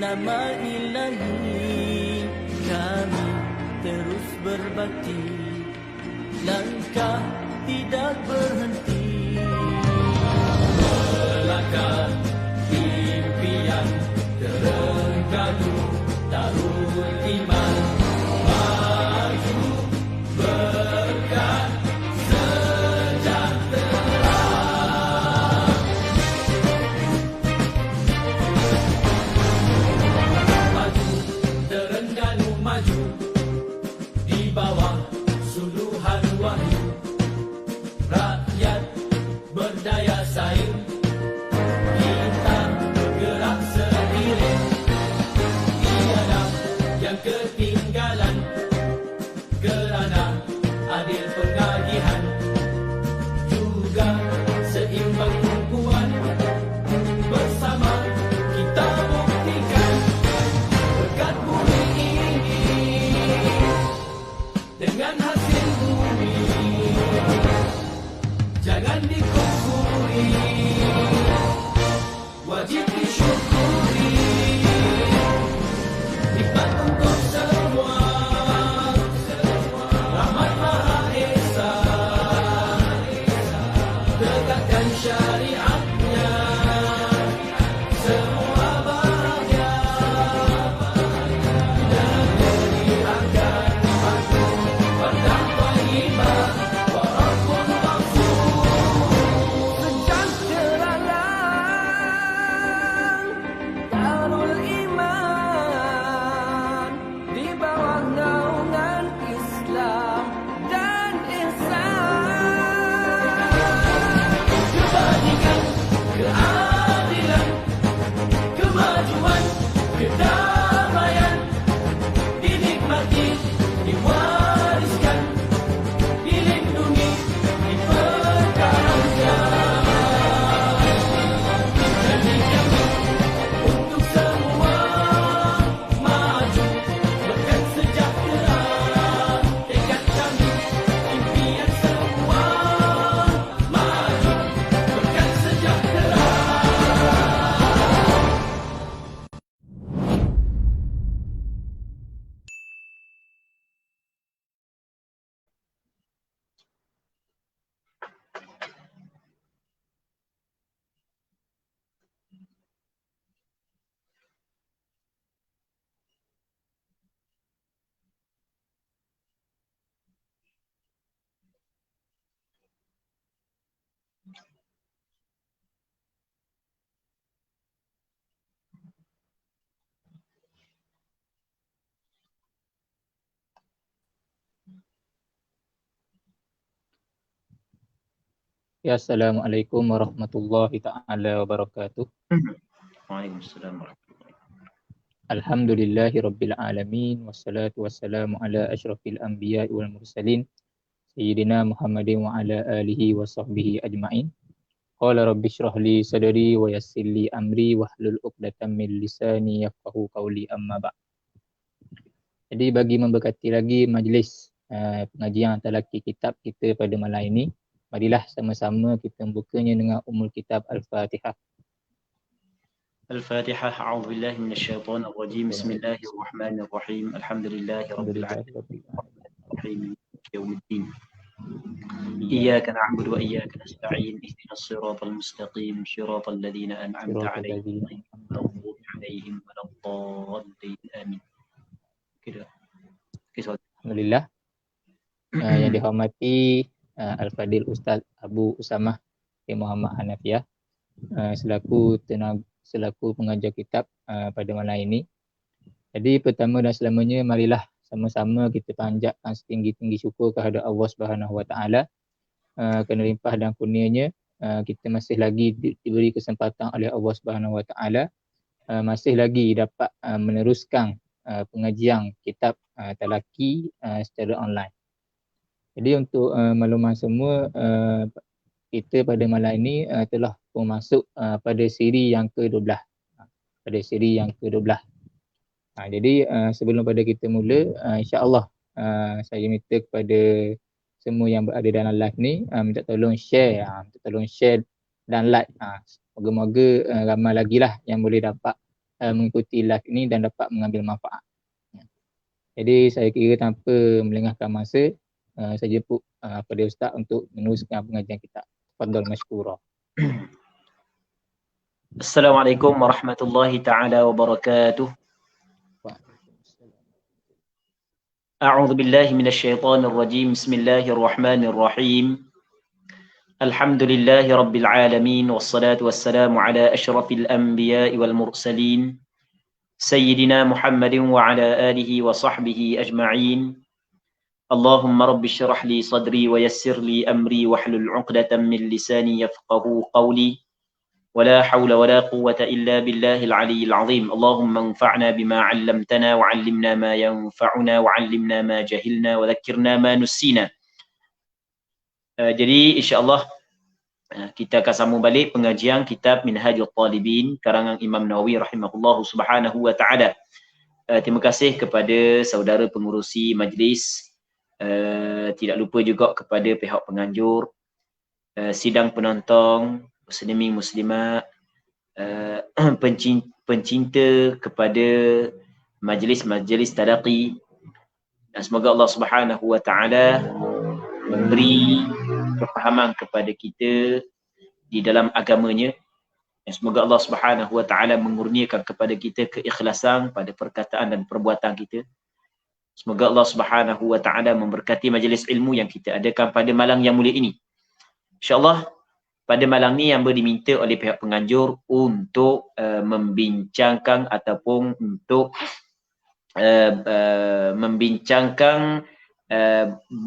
nama ilahi kami terus berbakti, langkah tidak berhenti, melangkah impian terengganu Darul Iman, maju berkat sejahtera. Maju Terengganu, maju di bawah suluhan wahyu, rakyat berdaya saing, kita bergerak seiring, tiada yang ketinggalan kerana adil pengagihan, juga seimbang tumpuan, bersama kita buktikan berkat bumi ini dengan hasil bumi, jangan dikufuri, wajib disyukuri, nikmat untuk semua, rahmat Maha Esa, tegakkan syariatnya, semua bahagia, negeri akan maju, pandang thayyibah, walaupun sejahteralah Darul Iman di bawah naungan Islam dan ihsan. Kebajikan, keadilan, kemajuan, kedamaian dinikmati, diwariskan, dilindungi, dipertahankan. Jadi kami untuk semua maju berkat sejahtera, tekad kami impian semua maju berkat sejahtera. Ya, Assalamualaikum warahmatullahi ta'ala wabarakatuh. Waalaikumsalam warahmatullahi wabarakatuh. Alhamdulillahi rabbil alamin, wassalatu wassalamu ala asyrafil anbiya wal mursalin, Sayyidina Muhammadin wa ala alihi wa sahbihi ajma'in. Qala rabbi shrah li sadri wa yassir li amri wahlul 'uqdatam min lisani yafqahu qawli, amma ba'd. Jadi bagi memberkati lagi majlis pengajian talaqi kitab kita pada malam ini, marilah sama-sama kita membukanya dengan Ummul Kitab Al-Fatihah. الفاتحة. أعوذ بالله من الشيطان الرجيم. بسم الله الرحمن الرحيم. الحمد لله رب العالمين الرحيم مالك يوم الدين. إياك نعبد وإياك نستعين. اهدنا الصراط المستقيم صراط الذين أنعمت عليهم غير المغضوب عليهم ولا الضالين. آمين. كده. Alhamdulillah. Yang dihormati Al-Fadil Ustaz Abu Usamah bin Muhammad Hanafiah selaku pengajar kitab pada malam ini. Jadi pertama dan selamanya, marilah sama-sama kita panjatkan setinggi-tinggi syukur kehadrat Allah Subhanahu Wa Taala kerana limpah dan kurnianya kita masih lagi diberi kesempatan oleh Allah Subhanahu Wa Taala masih lagi dapat meneruskan pengajian kitab talaqi secara online. Jadi untuk makluman semua, kita pada malam ini telah pun masuk pada siri yang ke-12. Pada siri yang ke-12. Jadi sebelum pada kita mula, insya-Allah saya minta kepada semua yang berada dalam live ni minta tolong share dan like. Moga-moga ramai lagi lah yang boleh dapat mengikuti live ini dan dapat mengambil manfaat. Jadi saya kira tanpa melengahkan masa, saya jemput pada Ustaz untuk meneruskan pengajian kita. Tafadhal mashkura. Assalamualaikum warahmatullahi taala wabarakatuh. A'udzu billahi minasyaitonir rajim. Bismillahirrahmanirrahim. Alhamdulillahi rabbil alamin wassalatu wassalamu ala asyrafil anbiya'i wal mursalin sayyidina Muhammadin wa ala alihi wa sahbihi ajma'in. Allahumma rabbi syrah li sadri wa yassir li amri wahlul 'uqdatam min lisani yafqahu qawli. ولا حول ولا قوة إلا بالله العلي العظيم. اللهم انفعنا بما علمتنا وعلمنا ما ينفعنا وعلمنا ما جهلنا وذكرنا ما نسينا. Jadi insya-Allah kita akan sambung balik pengajian kitab Minhajul Talibin karangan Imam Nawawi rahimahullahu subhanahu wa ta'ala. Terima kasih kepada saudara pengurusi majlis, tidak lupa juga kepada pihak penganjur, sidang penonton, muslimin muslimat, pencinta kepada majlis-majlis talaqi, dan semoga Allah Subhanahu wa taala memberi kefahaman kepada kita di dalam agamanya, dan semoga Allah Subhanahu wa taala mengurniakan kepada kita keikhlasan pada perkataan dan perbuatan kita. Semoga Allah Subhanahu wa taala memberkati majlis ilmu yang kita adakan pada malam yang mulia ini. Insya-Allah pada malam ni yang diminta oleh pihak penganjur untuk membincangkan ataupun untuk membincangkan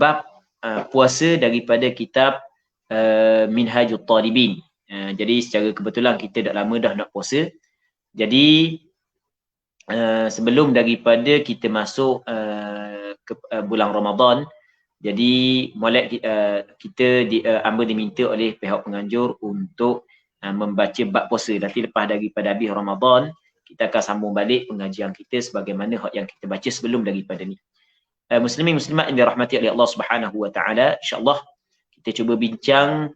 bab puasa daripada kitab Minhajul Talibin. Jadi secara kebetulan kita dah lama dah nak puasa. Jadi sebelum daripada kita masuk ke bulan Ramadan, jadi molek kita diminta oleh pihak penganjur untuk membaca bab puasa. Nanti lepas daripada habis Ramadan, kita akan sambung balik pengajian kita sebagaimana yang kita baca sebelum daripada ni. Muslimin muslimat yang dirahmati oleh Allah Subhanahu wa taala, insya-Allah kita cuba bincang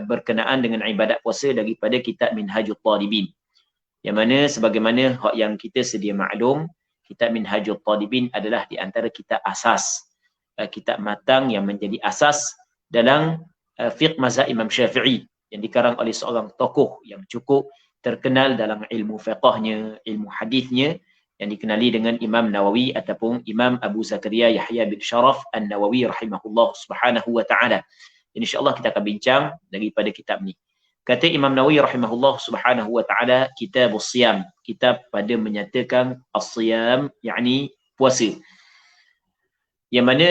berkenaan dengan ibadat puasa daripada kitab Minhajul Talibin. Yang mana sebagaimana yang kita sedia maklum, kitab Minhajul Talibin adalah di antara kitab asas, kitab matang yang menjadi asas dalam fiqh mazhab Imam Syafi'i yang dikarang oleh seorang tokoh yang cukup terkenal dalam ilmu fiqhnya, ilmu hadisnya, yang dikenali dengan Imam Nawawi ataupun Imam Abu Zakaria Yahya bin Sharaf An-Nawawi rahimahullah subhanahu wa ta'ala. InsyaAllah kita akan bincang daripada kitab ni. Kata Imam Nawawi rahimahullah subhanahu wa ta'ala, Kitabus Siyam, kitab pada menyatakan as-siyam, yakni puasa. Yang mana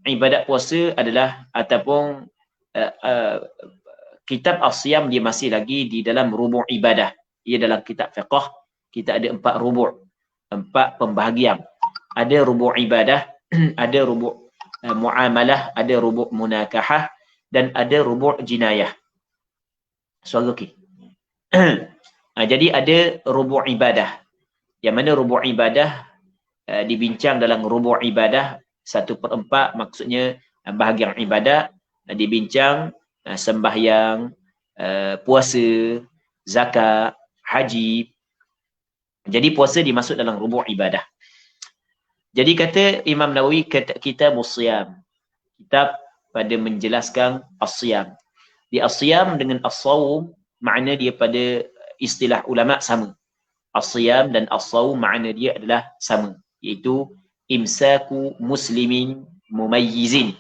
ibadat puasa adalah ataupun kitab as-siyam dia masih lagi di dalam rubu' ibadah. Ia dalam kitab fiqh kita ada 4 rubu', 4 pembahagian. Ada rubu' ibadah, ada rubu' muamalah, ada rubu' munakahah, dan ada rubu' jinayah. Suara okey. Jadi ada rubu' ibadah. Yang mana rubu' ibadah dibincang dalam rubu' ibadah 1/4, maksudnya bahagian ibadat dibincang sembahyang, puasa, zakat, haji. Jadi puasa dimasuk dalam rubu' ibadah. Jadi kata Imam Nawawi, Kitabus Siyam, kitab pada menjelaskan as-siyam. Di as-siyam dengan as-sawm makna dia pada istilah ulama sama. As-siyam dan as-sawm makna dia adalah sama, iaitu imsaku muslimin mumayyizin.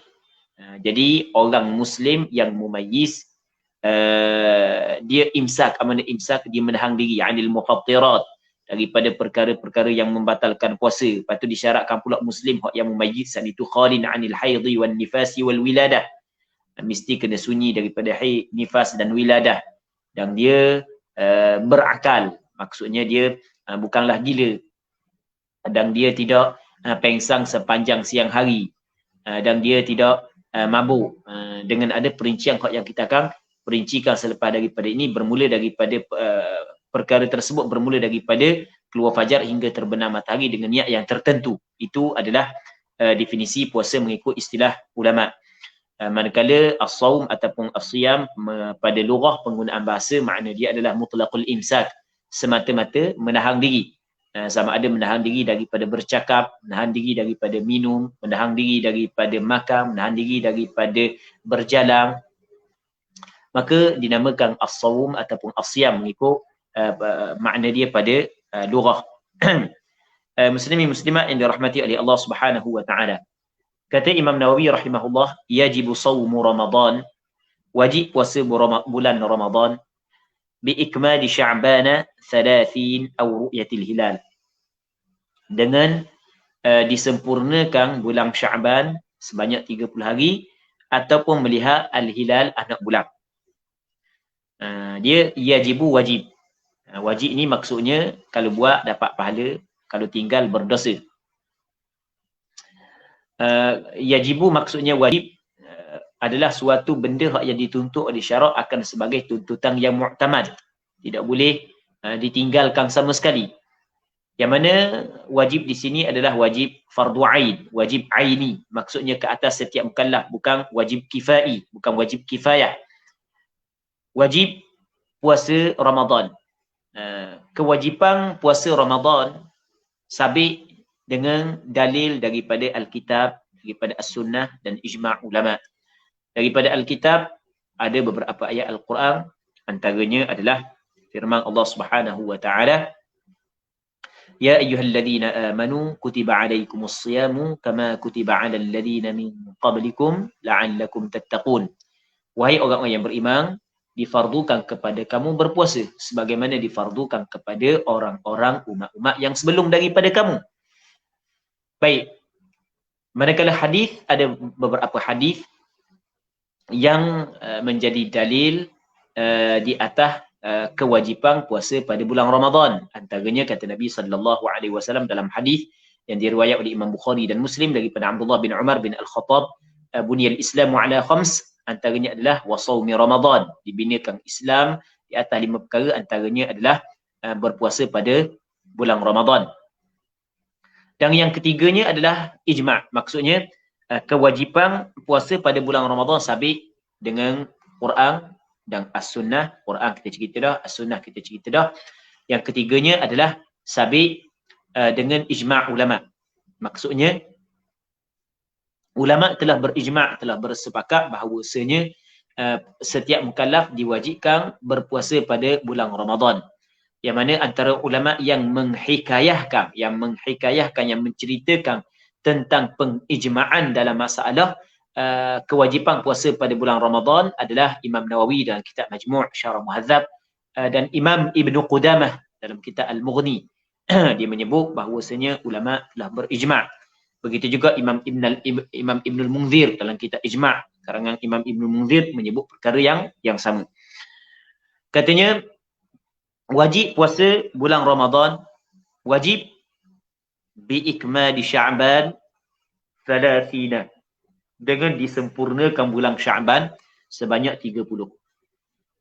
Jadi orang muslim yang mumayyiz, dia imsak. Apa makna imsak? Dia menahan diri, anil mufattirat, daripada perkara-perkara yang membatalkan puasa. Lepas tu disyaratkan pula muslim yang mumayyiz itu khalin anil haidhi wan nifasi wal wiladah. Mesti kena sunyi daripada haid, nifas dan wiladah. Dan dia berakal. Maksudnya dia bukanlah gila. Dan dia tidak pengsang sepanjang siang hari. Dan dia tidak mabuk. Dengan ada perincian yang kita akan perincikan selepas daripada ini, bermula daripada perkara tersebut bermula daripada keluar fajar hingga terbenam matahari dengan niat yang tertentu. Itu adalah definisi puasa mengikut istilah ulama. Manakala as-sawm ataupun as-siyam pada lughah penggunaan bahasa, makna dia adalah mutlaqul imsak, semata-mata menahan diri. Sama ada menahan diri daripada bercakap, menahan diri daripada minum, menahan diri daripada makan, menahan diri daripada berjalan, maka dinamakan as-sawm ataupun as-siyam mengikut makna dia pada lughah. Muslimin muslimat yang dirahmati oleh Allah Subhanahu wa taala. Kata Imam Nawawi rahimahullah, yajibu sawmu Ramadan, wajib puasa bulan Ramadan bi ikmali Sya'ban 30 atau ru'yatil hilal. Dengan disempurnakan bulan Sya'ban sebanyak 30 hari ataupun melihat al-hilal anak bulan. Dia yajibu wajib. Wajib ini maksudnya kalau buat dapat pahala, kalau tinggal berdosa. Yajibu maksudnya wajib adalah suatu benda yang dituntut oleh syarak akan sebagai tuntutan yang mu'tamad. Tidak boleh ditinggalkan sama sekali. Yang mana wajib di sini adalah wajib fardu ain, wajib aini. Maksudnya ke atas setiap mukallaf, bukan wajib kifai, bukan wajib kifayah. Wajib puasa Ramadan. Kewajipan puasa Ramadan sabit dengan dalil daripada Alkitab, daripada As-Sunnah dan ijma' ulama. Daripada Alkitab ada beberapa ayat Al-Quran, antaranya adalah firman Allah Subhanahu wa taala, ya ayyuhalladzina amanu kutiba alaikumus siyamu kama kutiba alal ladzina min qablikum la'allakum tattaqun. Wahai orang-orang yang beriman, difardukan kepada kamu berpuasa sebagaimana difardukan kepada orang-orang umat-umat yang sebelum daripada kamu. Baik. Manakala hadis, ada beberapa hadis yang menjadi dalil di atas kewajipan puasa pada bulan Ramadan. Antaranya kata Nabi sallallahu alaihi wasallam dalam hadis yang diriwayat oleh Imam Bukhari dan Muslim daripada Abdullah bin Umar bin Al-Khattab, buniyal Islamu ala khams, antaranya adalah wasaumi Ramadan, dibinakan Islam di atas 5 perkara, antaranya adalah berpuasa pada bulan Ramadan. Dan yang ketiganya adalah ijma', maksudnya kewajipan puasa pada bulan Ramadan sabit dengan Quran dan As-Sunnah. Quran kita cerita dah, As-Sunnah kita cerita dah. Yang ketiganya adalah sabit dengan ijma' ulama. Maksudnya ulama telah berijma', telah bersepakat bahawasanya setiap mukallaf diwajibkan berpuasa pada bulan Ramadan. Yang mana antara ulama yang menghikayahkan, yang menceritakan tentang pengijma'an dalam masalah kewajipan puasa pada bulan Ramadan adalah Imam Nawawi dalam kitab Majmu' Syarah Muhadzab dan Imam Ibn Qudamah dalam kitab Al-Mughni. Dia menyebut bahawasanya ulama telah berijma'. Begitu juga Imam Ibnul Munzir dalam kitab Ijma', karangan Imam Ibnul Munzir menyebut perkara yang sama. Katanya wajib puasa bulan Ramadan, wajib biikmali Sya'ban 30, dengan disempurnakan bulan Sya'ban sebanyak 30.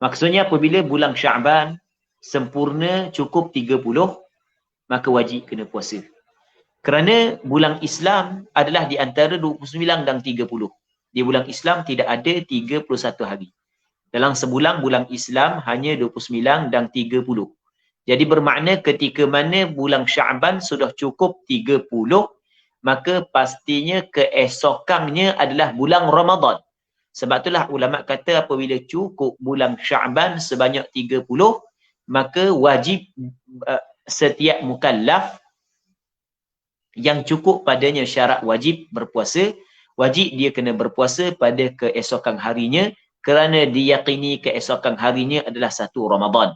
Maksudnya apabila bulan Sya'ban sempurna cukup 30, maka wajib kena puasa. Kerana bulan Islam adalah di antara 29 dan 30. Di bulan Islam tidak ada 31 hari. Dalam sebulan bulan Islam hanya 29 dan 30. Jadi bermakna ketika mana bulan Sya'ban sudah cukup 30, maka pastinya keesokannya adalah bulan Ramadan. Sebab itulah ulama kata apabila cukup bulan Sya'ban sebanyak 30, maka wajib setiap mukallaf yang cukup padanya syarat wajib berpuasa, wajib dia kena berpuasa pada keesokan harinya, kerana diyakini keesokan harinya adalah 1 Ramadan.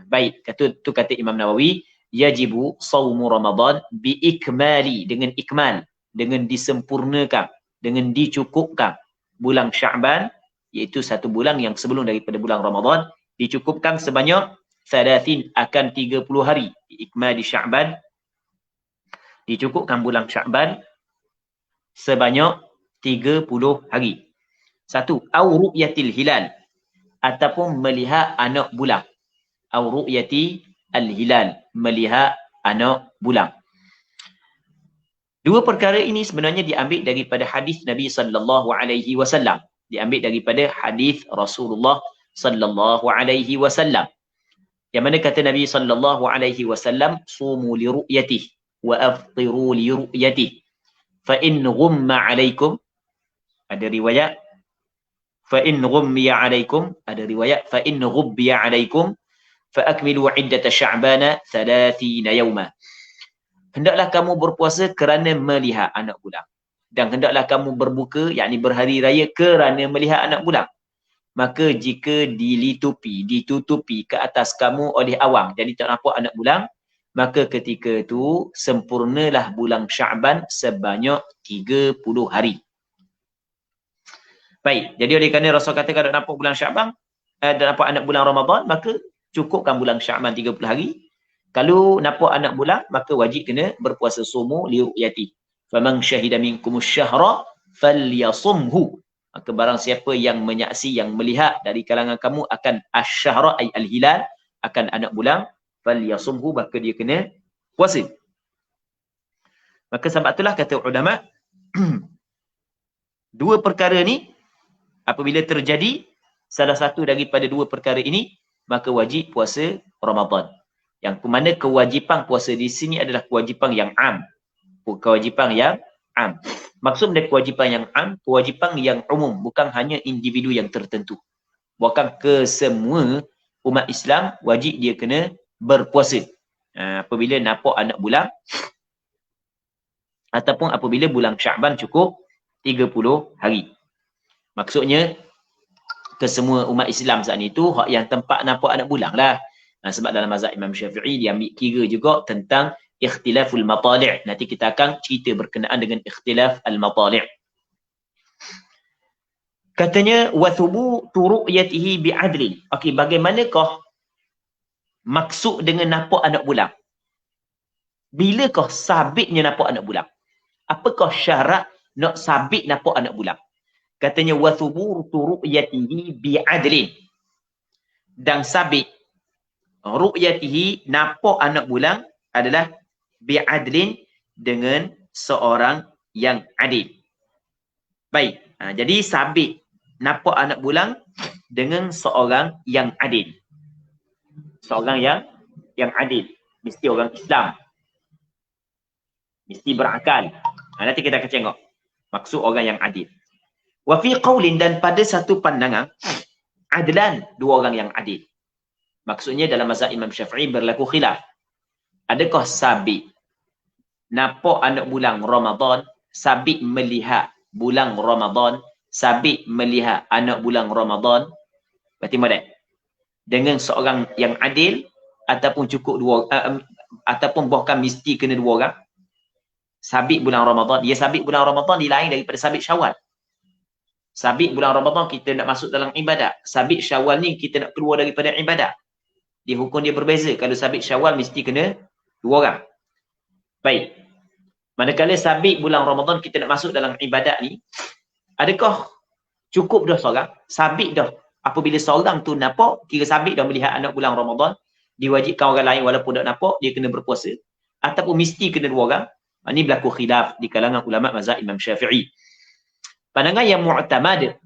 Baik, itu kata Imam Nawawi, yajibu sawmu Ramadan biikmali, dengan ikmal, dengan disempurnakan, dengan dicukupkan bulan Sya'ban, iaitu 1 bulan yang sebelum daripada bulan Ramadan, dicukupkan sebanyak 30, akan 30 hari. Ikmali Sya'ban, dicukupkan bulan Sya'ban sebanyak 30 hari. 1, au ru'yatil hilal, ataupun melihat anak bulan. Au ru'yati al-hilal, melihat anak bulan. Dua perkara ini sebenarnya diambil daripada hadis Nabi sallallahu alaihi wasallam, diambil daripada hadis Rasulullah sallallahu alaihi wasallam. Yang mana kata Nabi sallallahu alaihi wasallam, sumu li ru'yatihi wa aftiru li ru'yatihi. Fa in ghumma alaikum, ada riwayat fa in ghummiya alaikum, ada riwayat fa in ghubbiya alaikum fa akmilu iddata sya'bana 30 yawma. Hendaklah kamu berpuasa kerana melihat anak bulan, dan hendaklah kamu berbuka, yakni berhari raya kerana melihat anak bulan. Maka jika ditutupi ke atas kamu oleh awan, jadi tak nampak anak bulan, maka ketika itu sempurnalah bulan Sya'ban sebanyak 30 hari. Baik, jadi oleh kerana Rasul kata kalau nampak bulan Sya'ban, nampak anak bulan Ramadan, maka cukupkan bulan Sya'ban 30 hari. Kalau nampak anak bulan, maka wajib kena berpuasa sumu li ru'yati. Faman syahida minkumus syahra falyasumhu. Maka barang siapa yang menyaksi, yang melihat dari kalangan kamu akan asy-syahra ay al-hilal, akan anak bulan, falyasumhu, maka dia kena puasa. Maka sebab itulah kata ulama, dua perkara ni apabila terjadi salah satu daripada dua perkara ini, maka wajib puasa Ramadan. Yang mana kewajipan puasa di sini adalah kewajipan yang am. Kewajipan yang am. Maksud dari kewajipan yang am, kewajipan yang umum, bukan hanya individu yang tertentu. Bukan ke semua umat Islam wajib dia kena berpuasa. Apabila nampak anak bulan ataupun apabila bulan Sya'ban cukup 30 hari. Maksudnya ke semua umat Islam saat itu hak yang tempat nampak anak bulan lah. Sebab dalam mazhab Imam Syafi'i dia ambil kira juga tentang ikhtilaful matali'. Nanti kita akan cerita berkenaan dengan ikhtilaf al-matali'. Katanya wa thubutu ru'yatihi bi'adlin. Okey, bagaimanakah maksud dengan nampak anak bulan? Bilakah sabitnya nampak anak bulan? Apakah syarat nak sabit nampak anak bulan? Katanya wa thubutu ru'yatihi bi'adlin. Dan sabit ru'yatihi nampak anak bulan adalah bi'adlin dengan seorang yang adil. Baik, jadi sabit nampak anak bulan dengan seorang yang adil. Seorang yang adil, mesti orang Islam, mesti berakal. Nanti kita akan tengok maksud orang yang adil. Wa fi qaulin, dan pada satu pandangan, adlan, dua orang yang adil. Maksudnya dalam mazhab Imam Syafi'i berlaku khilaf. Adakah sabit nampak anak bulan Ramadan, sabit melihat bulan Ramadan, sabit melihat anak bulan Ramadan, berarti mana? Dengan seorang yang adil ataupun cukup dua, ataupun bahkan mesti kena dua orang. Sabit bulan Ramadan, dia sabit bulan Ramadan dia lain daripada sabit Syawal. Sabit bulan Ramadan kita nak masuk dalam ibadat. Sabit Syawal ni kita nak keluar daripada ibadat. Dia hukum dia berbeza. Kalau sabit Syawal mesti kena dua orang. Baik. Manakala sabit bulan Ramadan kita nak masuk dalam ibadat ni, adakah cukup dah seorang? Sabit dah. Apabila seorang tu nampak, kira sabit dah melihat anak bulan Ramadan, diwajibkan orang lain walaupun tak nampak, dia kena berpuasa. Ataupun mesti kena dua orang. Ini berlaku khilaf di kalangan ulama mazhab Imam Syafi'i. Pandangan yang mu'tamad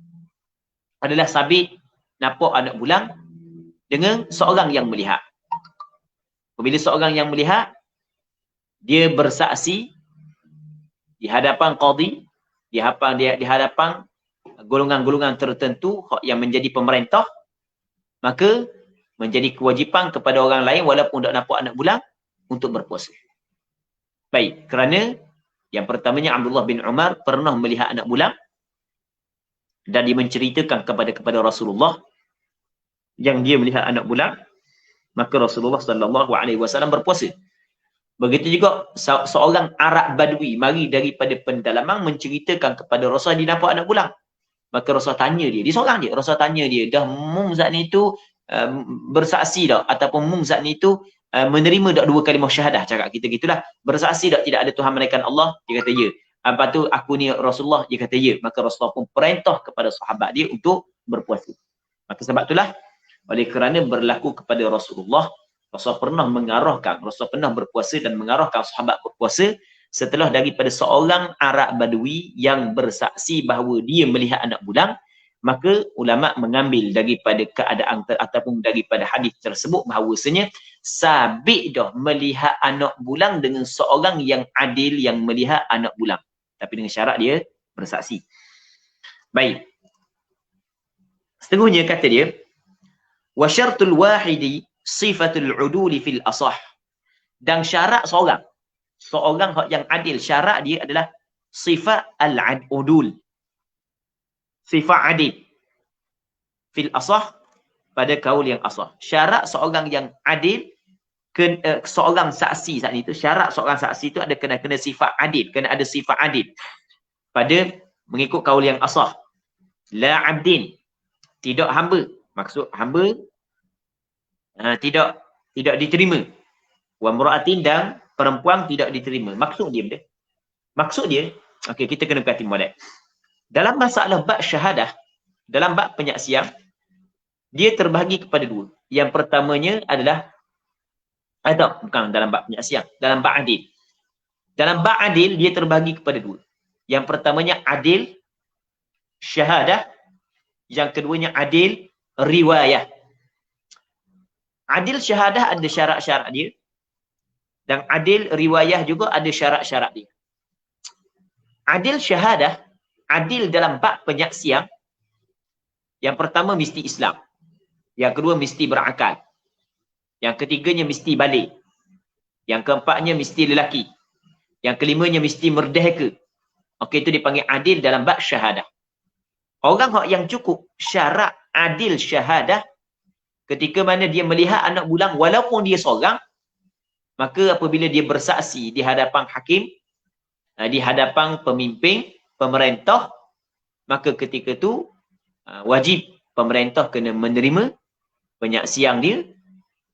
adalah sabit nampak anak bulan dengan seorang yang melihat. Apabila seorang yang melihat, dia bersaksi di hadapan qadhi, di hadapan golongan-golongan tertentu yang menjadi pemerintah, maka menjadi kewajipan kepada orang lain walaupun tak nampak anak bulan untuk berpuasa. Baik, kerana yang pertamanya Abdullah bin Umar pernah melihat anak bulan dan dia menceritakan kepada Rasulullah yang dia melihat anak bulan, maka Rasulullah sallallahu alaihi wasallam berpuasa. Begitu juga seorang Arab Badui mari daripada pendalaman menceritakan kepada Rasul dia nampak anak bulan. Maka Rasul tanya dia seorang dia, Rasul tanya dia, dah mung zat ni tu bersaksi dak ataupun mung zat ni tu menerima dak dua kalimah syahadah, cakap kita gitulah, bersaksi dak tidak ada Tuhan melainkan Allah? Dia kata ya. Apa tu aku ni Rasulullah? Dia kata ya. Maka Rasulullah pun perintah kepada sahabat dia untuk berpuasa. Maka sebab itulah oleh kerana berlaku kepada Rasulullah, Rasulullah pernah berpuasa dan mengarahkan sahabat berpuasa setelah daripada seorang Arab Badui yang bersaksi bahawa dia melihat anak bulan, Maka ulama mengambil daripada keadaan ataupun daripada hadis tersebut bahawasanya sabit dah melihat anak bulang dengan seorang yang adil yang melihat anak bulang. Tapi dengan syarat dia bersaksi. Baik. Seterusnya kata dia, wa syartul wahidi sifatul uduli fil asah. Dan syarat seorang yang adil, syarat dia adalah sifat al-udul. Sifat adil. Fil asah, pada kaul yang asah. Syarat seorang yang adil, seorang saksi saat itu, syarat seorang saksi itu ada kena sifat adil, kena ada sifat adil. Pada mengikut kaul yang asah. La abdin, tidak hamba. Maksud hamba tidak diterima. Wa mura'atin, dan perempuan tidak diterima. Maksud dia benda. Maksud dia, okey, kita kena perhati molek. Dalam masalah bab syahadah, dalam bab penyaksian, dia terbahagi kepada dua. Yang pertamanya adalah bukan dalam bab penyaksian, dalam bab adil. Dalam bab adil dia terbahagi kepada dua. Yang pertamanya adil syahadah, yang keduanya adil riwayah. Adil syahadah ada syarat-syarat dia, dan adil riwayah juga ada syarat-syarat dia. Adil syahadah, adil dalam bab penyaksian, yang pertama mesti Islam, yang kedua mesti berakal, yang ketiganya mesti balik, yang keempatnya mesti lelaki, yang kelimanya mesti merdeka. Okey, itu dipanggil adil dalam bab syahadah. Orang yang cukup syarat adil syahadah, ketika mana dia melihat anak bulang walaupun dia seorang, maka apabila dia bersaksi di hadapan hakim, di hadapan pemimpin, pemerintah, maka ketika itu wajib pemerintah kena menerima penyaksian dia,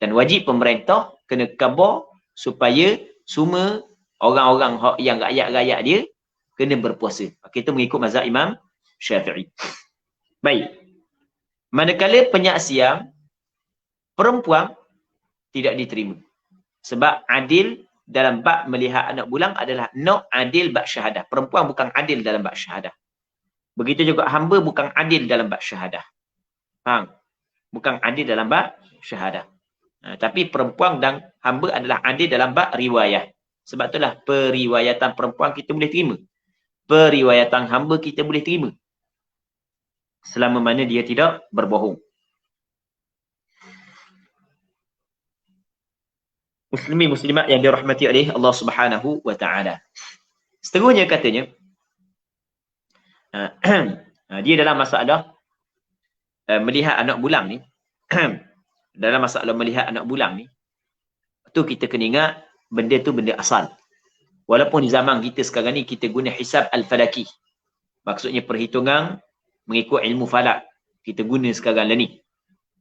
dan wajib pemerintah kena khabar supaya semua orang-orang yang rakyat-rakyat dia kena berpuasa. Kita mengikut mazhab Imam Syafi'i. Baik. Manakala penyaksian perempuan tidak diterima. Sebab adil dalam bab melihat anak bulang adalah adil bab syahadah. Perempuan bukan adil dalam bab syahadah. Begitu juga hamba bukan adil dalam bab syahadah. Faham? Bukan adil dalam bab syahadah. Tapi perempuan dan hamba adalah adil dalam bab riwayah. Sebab itulah periwayatan perempuan kita boleh terima. Periwayatan hamba kita boleh terima. Selama mana dia tidak berbohong. Muslimin muslimat yang dirahmati oleh Allah Subhanahu wa taala. Seterusnya katanya dia dalam masalah melihat anak bulang ni dalam masalah melihat anak bulang ni tu kita kena ingat benda tu benda asal. Walaupun di zaman kita sekarang ni kita guna hisab al-falaki. Maksudnya perhitungan mengikut ilmu falak. Kita guna sekarang lah ni.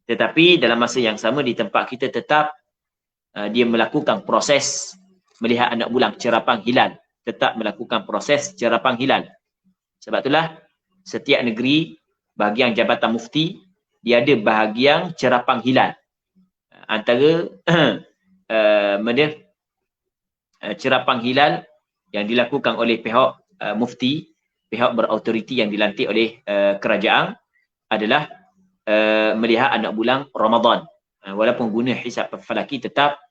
Tetapi dalam masa yang sama di tempat kita tetap dia melakukan proses melihat anak bulang, cerapan hilal. Tetap melakukan proses cerapan hilal. Sebab itulah setiap negeri, bahagian Jabatan Mufti, dia ada bahagian cerapan hilal. Antara cerapan hilal yang dilakukan oleh pihak mufti, pihak berautoriti yang dilantik oleh kerajaan adalah melihat anak bulang Ramadan. Walaupun guna hisab falaki tetap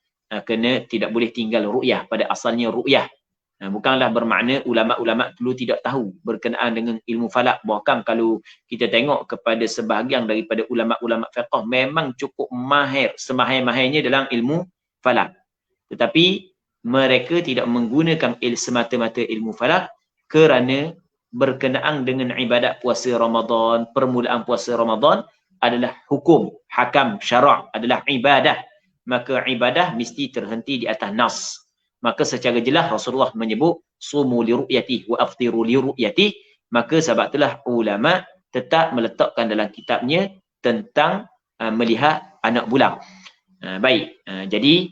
kena tidak boleh tinggal ru'yah. Pada asalnya ru'yah. Bukanlah bermakna ulama-ulama dulu tidak tahu berkenaan dengan ilmu falak. Bahkan kalau kita tengok kepada sebahagian daripada ulama-ulama fiqh memang cukup mahir, semahir-mahirnya dalam ilmu falak. Tetapi mereka tidak menggunakan semata-mata ilmu falak kerana berkenaan dengan ibadat puasa Ramadan, permulaan puasa Ramadan adalah hukum, hakam, syarak adalah ibadah. Maka ibadah mesti terhenti di atas nas. Maka secara jelas Rasulullah menyebut sumu li ru'yati wa aftiru li ru'yati. Maka sebab itulah ulama tetap meletakkan dalam kitabnya tentang melihat anak bulang. Baik, jadi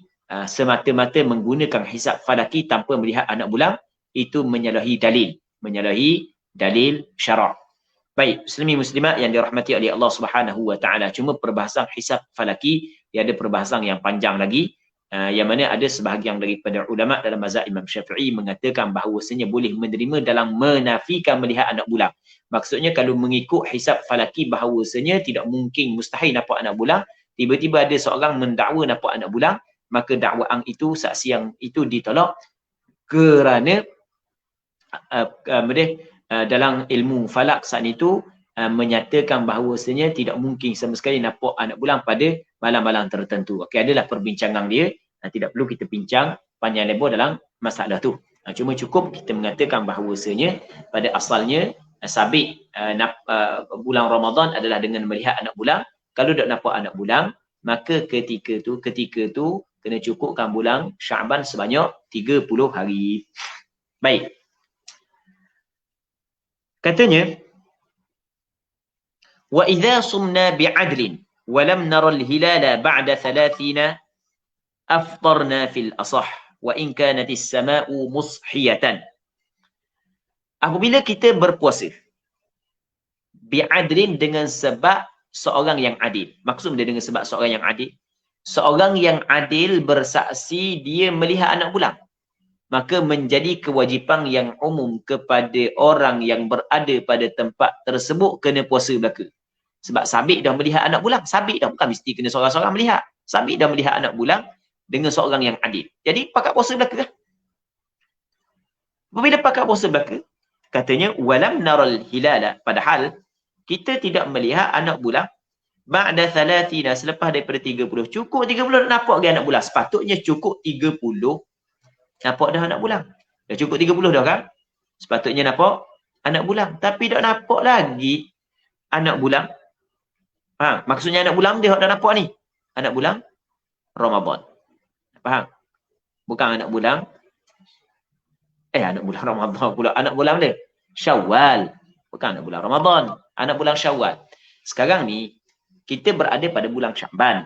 semata-mata menggunakan hisab falaki tanpa melihat anak bulang itu menyalahi dalil syarak. Baik, muslimin muslimat yang dirahmati oleh Allah Subhanahu wa taala. Cuma perbahasan hisab falaki dia ada perbahasan yang panjang lagi. Yang mana ada sebahagian daripada ulama dalam mazhab Imam Syafi'i mengatakan bahawasanya boleh menerima dalam menafikan melihat anak bulan. Maksudnya kalau mengikut hisab falaki bahawasanya tidak mungkin, mustahil nampak anak bulan, tiba-tiba ada seorang mendakwa nampak anak bulan, maka dakwaan itu, saksi yang itu ditolak kerana dalam ilmu falak saat itu menyatakan bahawasanya tidak mungkin sama sekali nampak anak bulan pada malam-malam tertentu. Okey, adalah perbincangan dia. Tidak perlu kita bincang panjang lebar dalam masalah tu. Cuma cukup kita mengatakan bahawasanya pada asalnya sabit bulan Ramadan adalah dengan melihat anak bulan. Kalau tak nampak anak bulan, maka ketika tu kena cukupkan bulan Syaban sebanyak 30 hari. Baik. Katanya, wa idza sumna bi'adlin wa lam nara al-hilala ba'da 30 aftarna fil asah wa in kanat as-sama'u mushiyatan. Apabila kita berpuasa bi'adlin dengan sebab seorang yang adil. Maksud dia dengan sebab seorang yang adil. Seorang yang adil bersaksi dia melihat anak bulan. Maka menjadi kewajipan yang umum kepada orang yang berada pada tempat tersebut kena puasa belaka. Sebab sabit dah melihat anak bulan. Sabit dah, bukan mesti kena seorang-seorang melihat. Sabit dah melihat anak bulan dengan seorang yang adil. Jadi pakat puasa belaka. Apabila pakat puasa belaka, katanya walam naral hilala, padahal kita tidak melihat anak bulan ba'da 30, selepas daripada 30. Cukup 30 dah nampak ke anak bulan? Sepatutnya cukup 30 nampak dah anak bulan. Dah cukup 30 dah kan? Sepatutnya nampak anak bulan. Tapi tak nampak lagi anak bulan. Maksudnya anak bulan dia dah nampak ni. Anak bulan Ramadan. Faham? Bukan anak bulan. Anak bulan Ramadan pula. Anak bulan dia Syawal. Bukan anak bulan Ramadan. Anak bulan Syawal. Sekarang ni, kita berada pada bulan Syaban.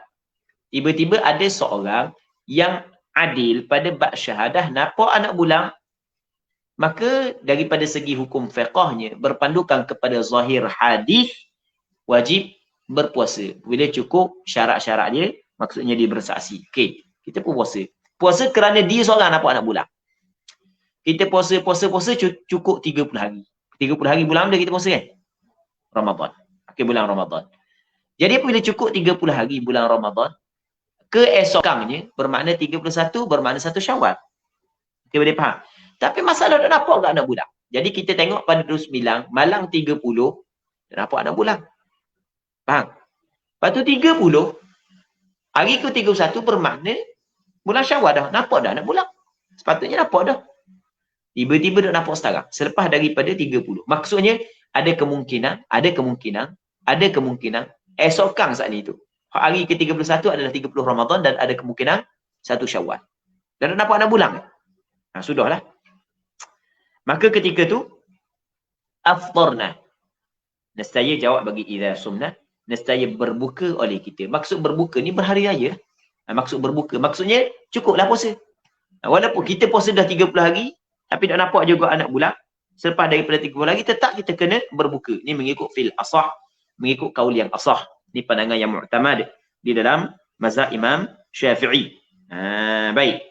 Tiba-tiba ada seorang yang adil pada bab syahadah nampak anak bulan. Maka daripada segi hukum fiqahnya, berpandukan kepada zahir hadis, wajib berpuasa. Bila cukup syarat-syarat dia, maksudnya dia bersaksi. Okey, kita pun puasa. Puasa kerana dia seorang nampak anak bulan. Kita puasa cukup 30 hari. 30 hari bulan dia kita puasa kan? Ramadan. Okey, bulan Ramadan. Jadi apabila cukup 30 hari bulan Ramadan, keesokannya bermakna 31 bermakna 1 Syawal. Okey, boleh faham? Tapi masalah tak nampak tak anak bulan. Jadi kita tengok pada 29, malam 30, tak nampak anak bulan. Faham? Lepas tu 30, hari ke-31 bermakna bulan Syawal dah. Nampak dah anak bulan. Sepatutnya nampak dah. Tiba-tiba tak nampak sekarang. Selepas daripada 30. Maksudnya ada kemungkinan esokan saat itu. Hari ke-31 adalah 30 Ramadan dan ada kemungkinan 1 Syawal. Dan tak nampak anak bulan. Sudahlah. Maka ketika tu aftarna. Nescaya jawab bagi idza sumna, nescaya berbuka oleh kita. Maksud berbuka ni berhari raya. Maksud berbuka maksudnya cukuplah puasa. Walaupun kita puasa dah 30 hari tapi tak nampak juga anak bulan, selepas daripada 30 hari tetap kita kena berbuka. Ni mengikut fil asah, mengikut kaul yang asah. Ni pandangan yang mu'tamad di dalam mazhab Imam Syafi'i. Baik.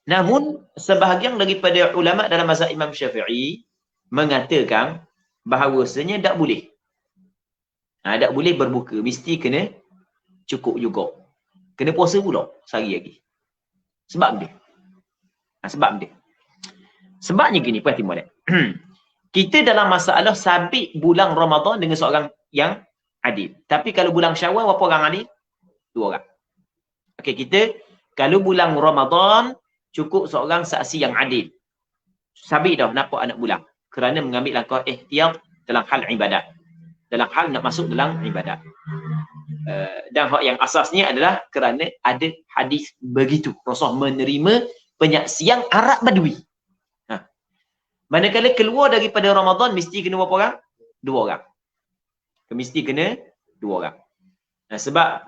Namun sebahagian daripada ulama dalam mazhab Imam Syafi'i mengatakan bahawasanya tak boleh. Tak boleh berbuka, mesti kena cukup juga. Kena puasa pula sehari lagi. Sebab dia. Sebabnya gini, perhati molek. Kita dalam masalah sabit bulan Ramadan dengan seorang yang adil. Tapi kalau bulan Syawal berapa orang adil? 2 orang. Okey, kita kalau bulan Ramadan cukup seorang saksi yang adil. Sabit dah nampak anak bulan. Kerana mengambil langkah ihtiyat dalam hal ibadat. Dalam hal nak masuk dalam ibadat. Dan hak yang asasnya adalah kerana ada hadis begitu. Rasulullah menerima penyaksian Arab Badui. Manakala keluar daripada Ramadan mesti kena berapa orang? 2 orang. Mesti kena 2 orang. Sebab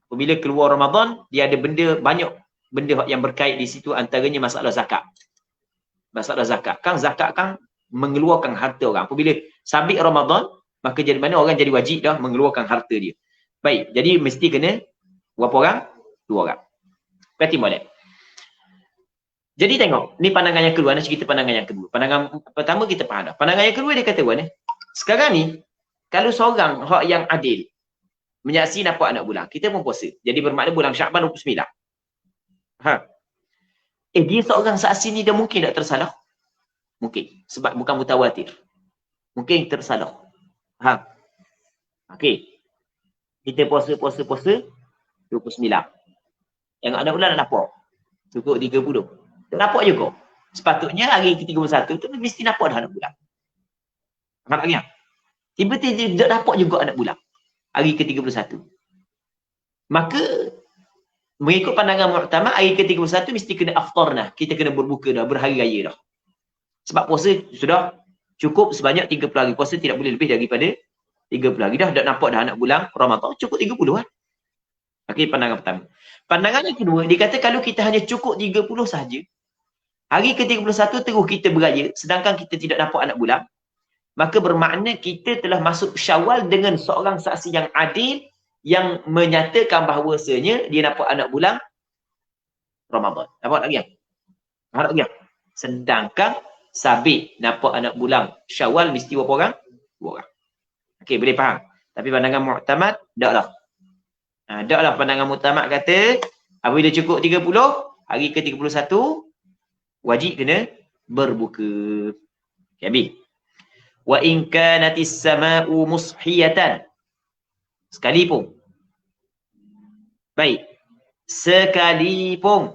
apabila keluar Ramadan, dia ada banyak benda yang berkait di situ, antaranya masalah zakat. Masalah zakat. Zakat mengeluarkan harta orang. Apabila sabit Ramadan, maka jadi mana orang jadi wajib dah mengeluarkan harta dia. Baik, jadi mesti kena berapa orang? 2 orang. Berarti molek. Jadi tengok, ni pandangan yang kedua, nak cerita pandangan yang kedua. Pandangan pertama kita faham dah. Pandangan yang kedua dia kata mana? Sekarang ni, kalau seorang hak yang adil menyaksi nampak anak bulan, kita pun puasa. Jadi bermakna bulan Syaban 29. Ha. Dia seorang saksi ni dia mungkin tak tersalah? Mungkin. Sebab bukan mutawatir. Mungkin tersalah. Ha. Okey. Kita puasa 29. Yang anak bulan nak nampak. Cukup 30. Tak nampak juga. Sepatutnya hari ke-31 tu mesti nampak dah anak bulan. Nampak lagi? Tiba-tiba tak nampak juga anak bulan. Hari ke-31. Maka mengikut pandangan Mu'tamad, hari ke-31 mesti kena aftarnah. Kita kena berbuka dah, berhari raya dah. Sebab puasa sudah cukup sebanyak 30 hari. Puasa tidak boleh lebih daripada 30 hari. Dah nampak dah anak bulan Ramadan, cukup 30 kan. Okey, pandangan pertama. Pandangan yang kedua, dia kata kalau kita hanya cukup 30 sahaja, hari ke-31 terus kita beraya, sedangkan kita tidak nampak anak bulan, maka bermakna kita telah masuk Syawal dengan seorang saksi yang adil yang menyatakan bahawasanya dia nampak anak bulan Ramadan. Nampak lagi ya? Nampak lagi ya? Sedangkan sabit nampak anak bulan Syawal mesti berapa orang? 2 orang. Okey, boleh faham. Tapi pandangan Mu'tamad, taklah. Taklah pandangan Mu'tamad kata, apabila cukup 30, hari ke-31, wajib kena berbuka. Okay, habis. Wa in kanatis sama'u mushiyatan. Sekalipun. Baik. Sekalipun.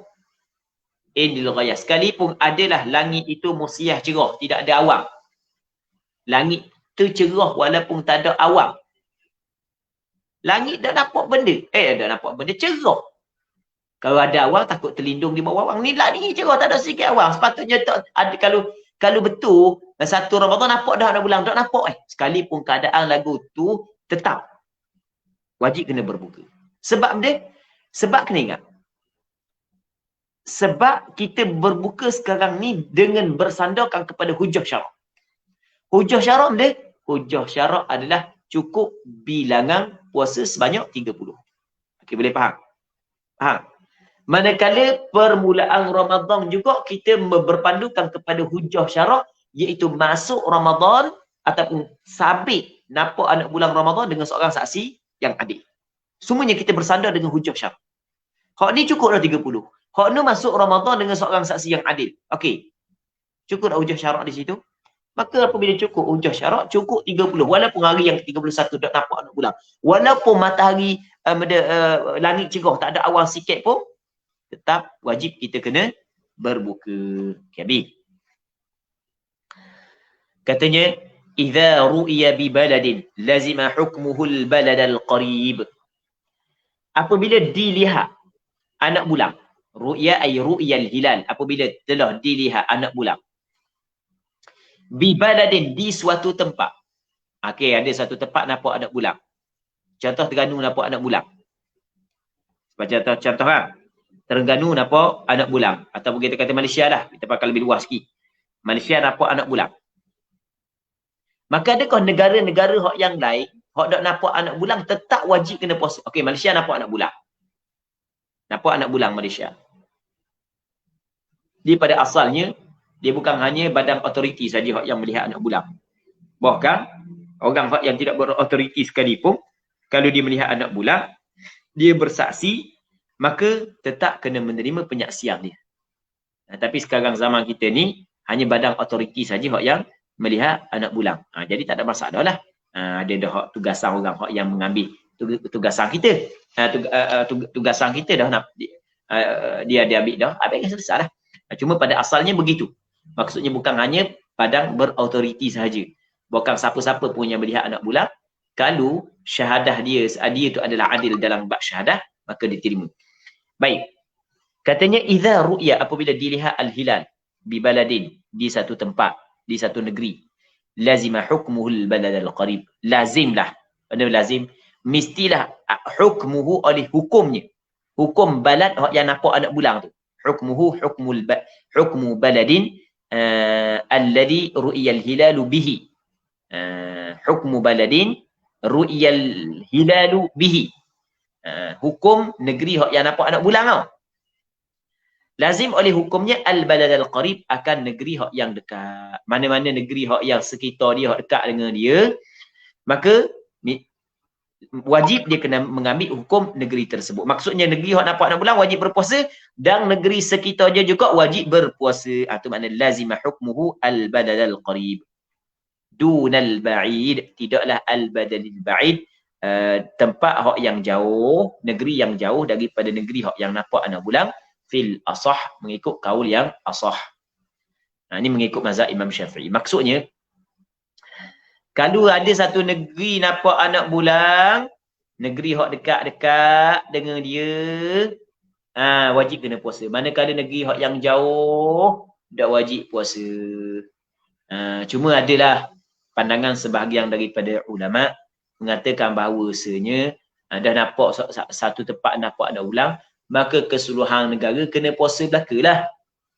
Indil ghayah. Sekalipun adalah langit itu musyah cerah. Tidak ada awan. Langit tu cerah walaupun tak ada awan. Langit tak nampak benda. Tak nampak benda cerah. Kalau ada awan takut terlindung di bawah awan. Ni langit cerah tak ada sikit awan. Sepatutnya tak ada, kalau betul satu Ramadan nampak dah anak bulan, tak nampak sekalipun keadaan lagu tu tetap wajib kena berbuka. Sebab dia, sebab kena ingat. Sebab kita berbuka sekarang ni dengan bersandarkan kepada hujah syarak. Hujah syarak dia, hujah syarak adalah cukup bilangan puasa sebanyak 30. Okey, boleh faham? Faham? Manakala permulaan Ramadan juga kita berpandukan kepada hujah syarak, iaitu masuk Ramadan ataupun sabit nampak anak bulan Ramadan dengan seorang saksi yang adil. Semuanya kita bersandar dengan hujah syarak. Hak ni cukup dah 30. Hak ni masuk Ramadan dengan seorang saksi yang adil. Okey. Cukup dah hujah syarak di situ. Maka apabila cukup hujah syarak, cukup 30. Walaupun hari yang ke-31 tak nampak anak bulan. Walaupun matahari langit cerah, tak ada awan sikit pun, tetap wajib kita kena berbuka. Okay, katanya, idza ru'iya bi baladin lazima hukmuhu al-balad al-qarib. Apabila dilihat anak bulan, ru'ya ay ru'yal hilal, apabila telah dilihat anak bulan bi baladin, di suatu tempat. Okey, ada satu tempat nampak anak bulan. Contoh Terengganu nampak anak bulan. Contoh kan? Terengganu nampak anak bulan. Ataupun kita kata Malaysia lah. Kita pakai lebih luas sikit. Malaysia nampak anak bulan. Maka adakah negara-negara yang lain, hak tak nampak anak bulan, tetap wajib kena puasa? Okey, Malaysia nampak anak bulan. Nampak anak bulan Malaysia. Dia pada asalnya, dia bukan hanya badan otoriti saja yang melihat anak bulan. Bahkan, orang yang tidak berotoriti sekalipun, kalau dia melihat anak bulan, dia bersaksi, maka tetap kena menerima penyaksian dia. Tapi sekarang zaman kita ni, hanya badan otoriti saja yang melihat anak bulan. Jadi tak ada masalah lah. Ada dah tugasan orang yang mengambil tugasan kita. Tugasan kita dah nak dia ambil dah. Habis kan selesai lah. Cuma pada asalnya begitu. Maksudnya bukan hanya badan berautoriti sahaja. Bukan siapa-siapa pun yang melihat anak bulan. Kalau syahadah dia itu adalah adil dalam bab syahadah, maka diterima. Baik. Katanya idza ru'ya, apabila dilihat al-hilal bi baladin, di satu tempat, di satu negeri, lazima hukmuhu al-balad al-qarib. Lazimlah. Pada lazim, mestilah hukmuhu oleh hukumnya. Hukum balad yang nampak anak bulan tu. Hukmuhu hukmu baladin alladhi ru'ya al-hilalu bihi. Hukmu baladin ru'yal hilalu bihi. Hukum negeri hak yang nampak anak bulan tau. Lazim oleh hukumnya al-balad al-qarib akan negeri hak yang dekat. Mana-mana negeri hak yang sekitar dia, hak dekat dengan dia, maka wajib dia kena mengambil hukum negeri tersebut. Maksudnya negeri hak nampak anak bulan wajib berpuasa dan negeri sekitar dia juga wajib berpuasa. Itu makna lazima hukmuhu al-balad al-qarib. Dunal ba'id, tidaklah al-badal al-ba'id, tempat hak yang jauh, negeri yang jauh daripada negeri hak yang nampak anak bulan, fil asah, mengikut kaul yang asah. Ini mengikut mazhab Imam Syafi'i. Maksudnya, kalau ada satu negeri nampak anak bulan, negeri hak dekat-dekat dengan dia, wajib kena puasa. Manakala negeri hak yang jauh, tak wajib puasa. Cuma adalah pandangan sebahagian daripada ulama mengatakan bahawasanya dah nampak satu tempat nampak anak bulan, maka keseluruhan negara kena puasa belaka lah.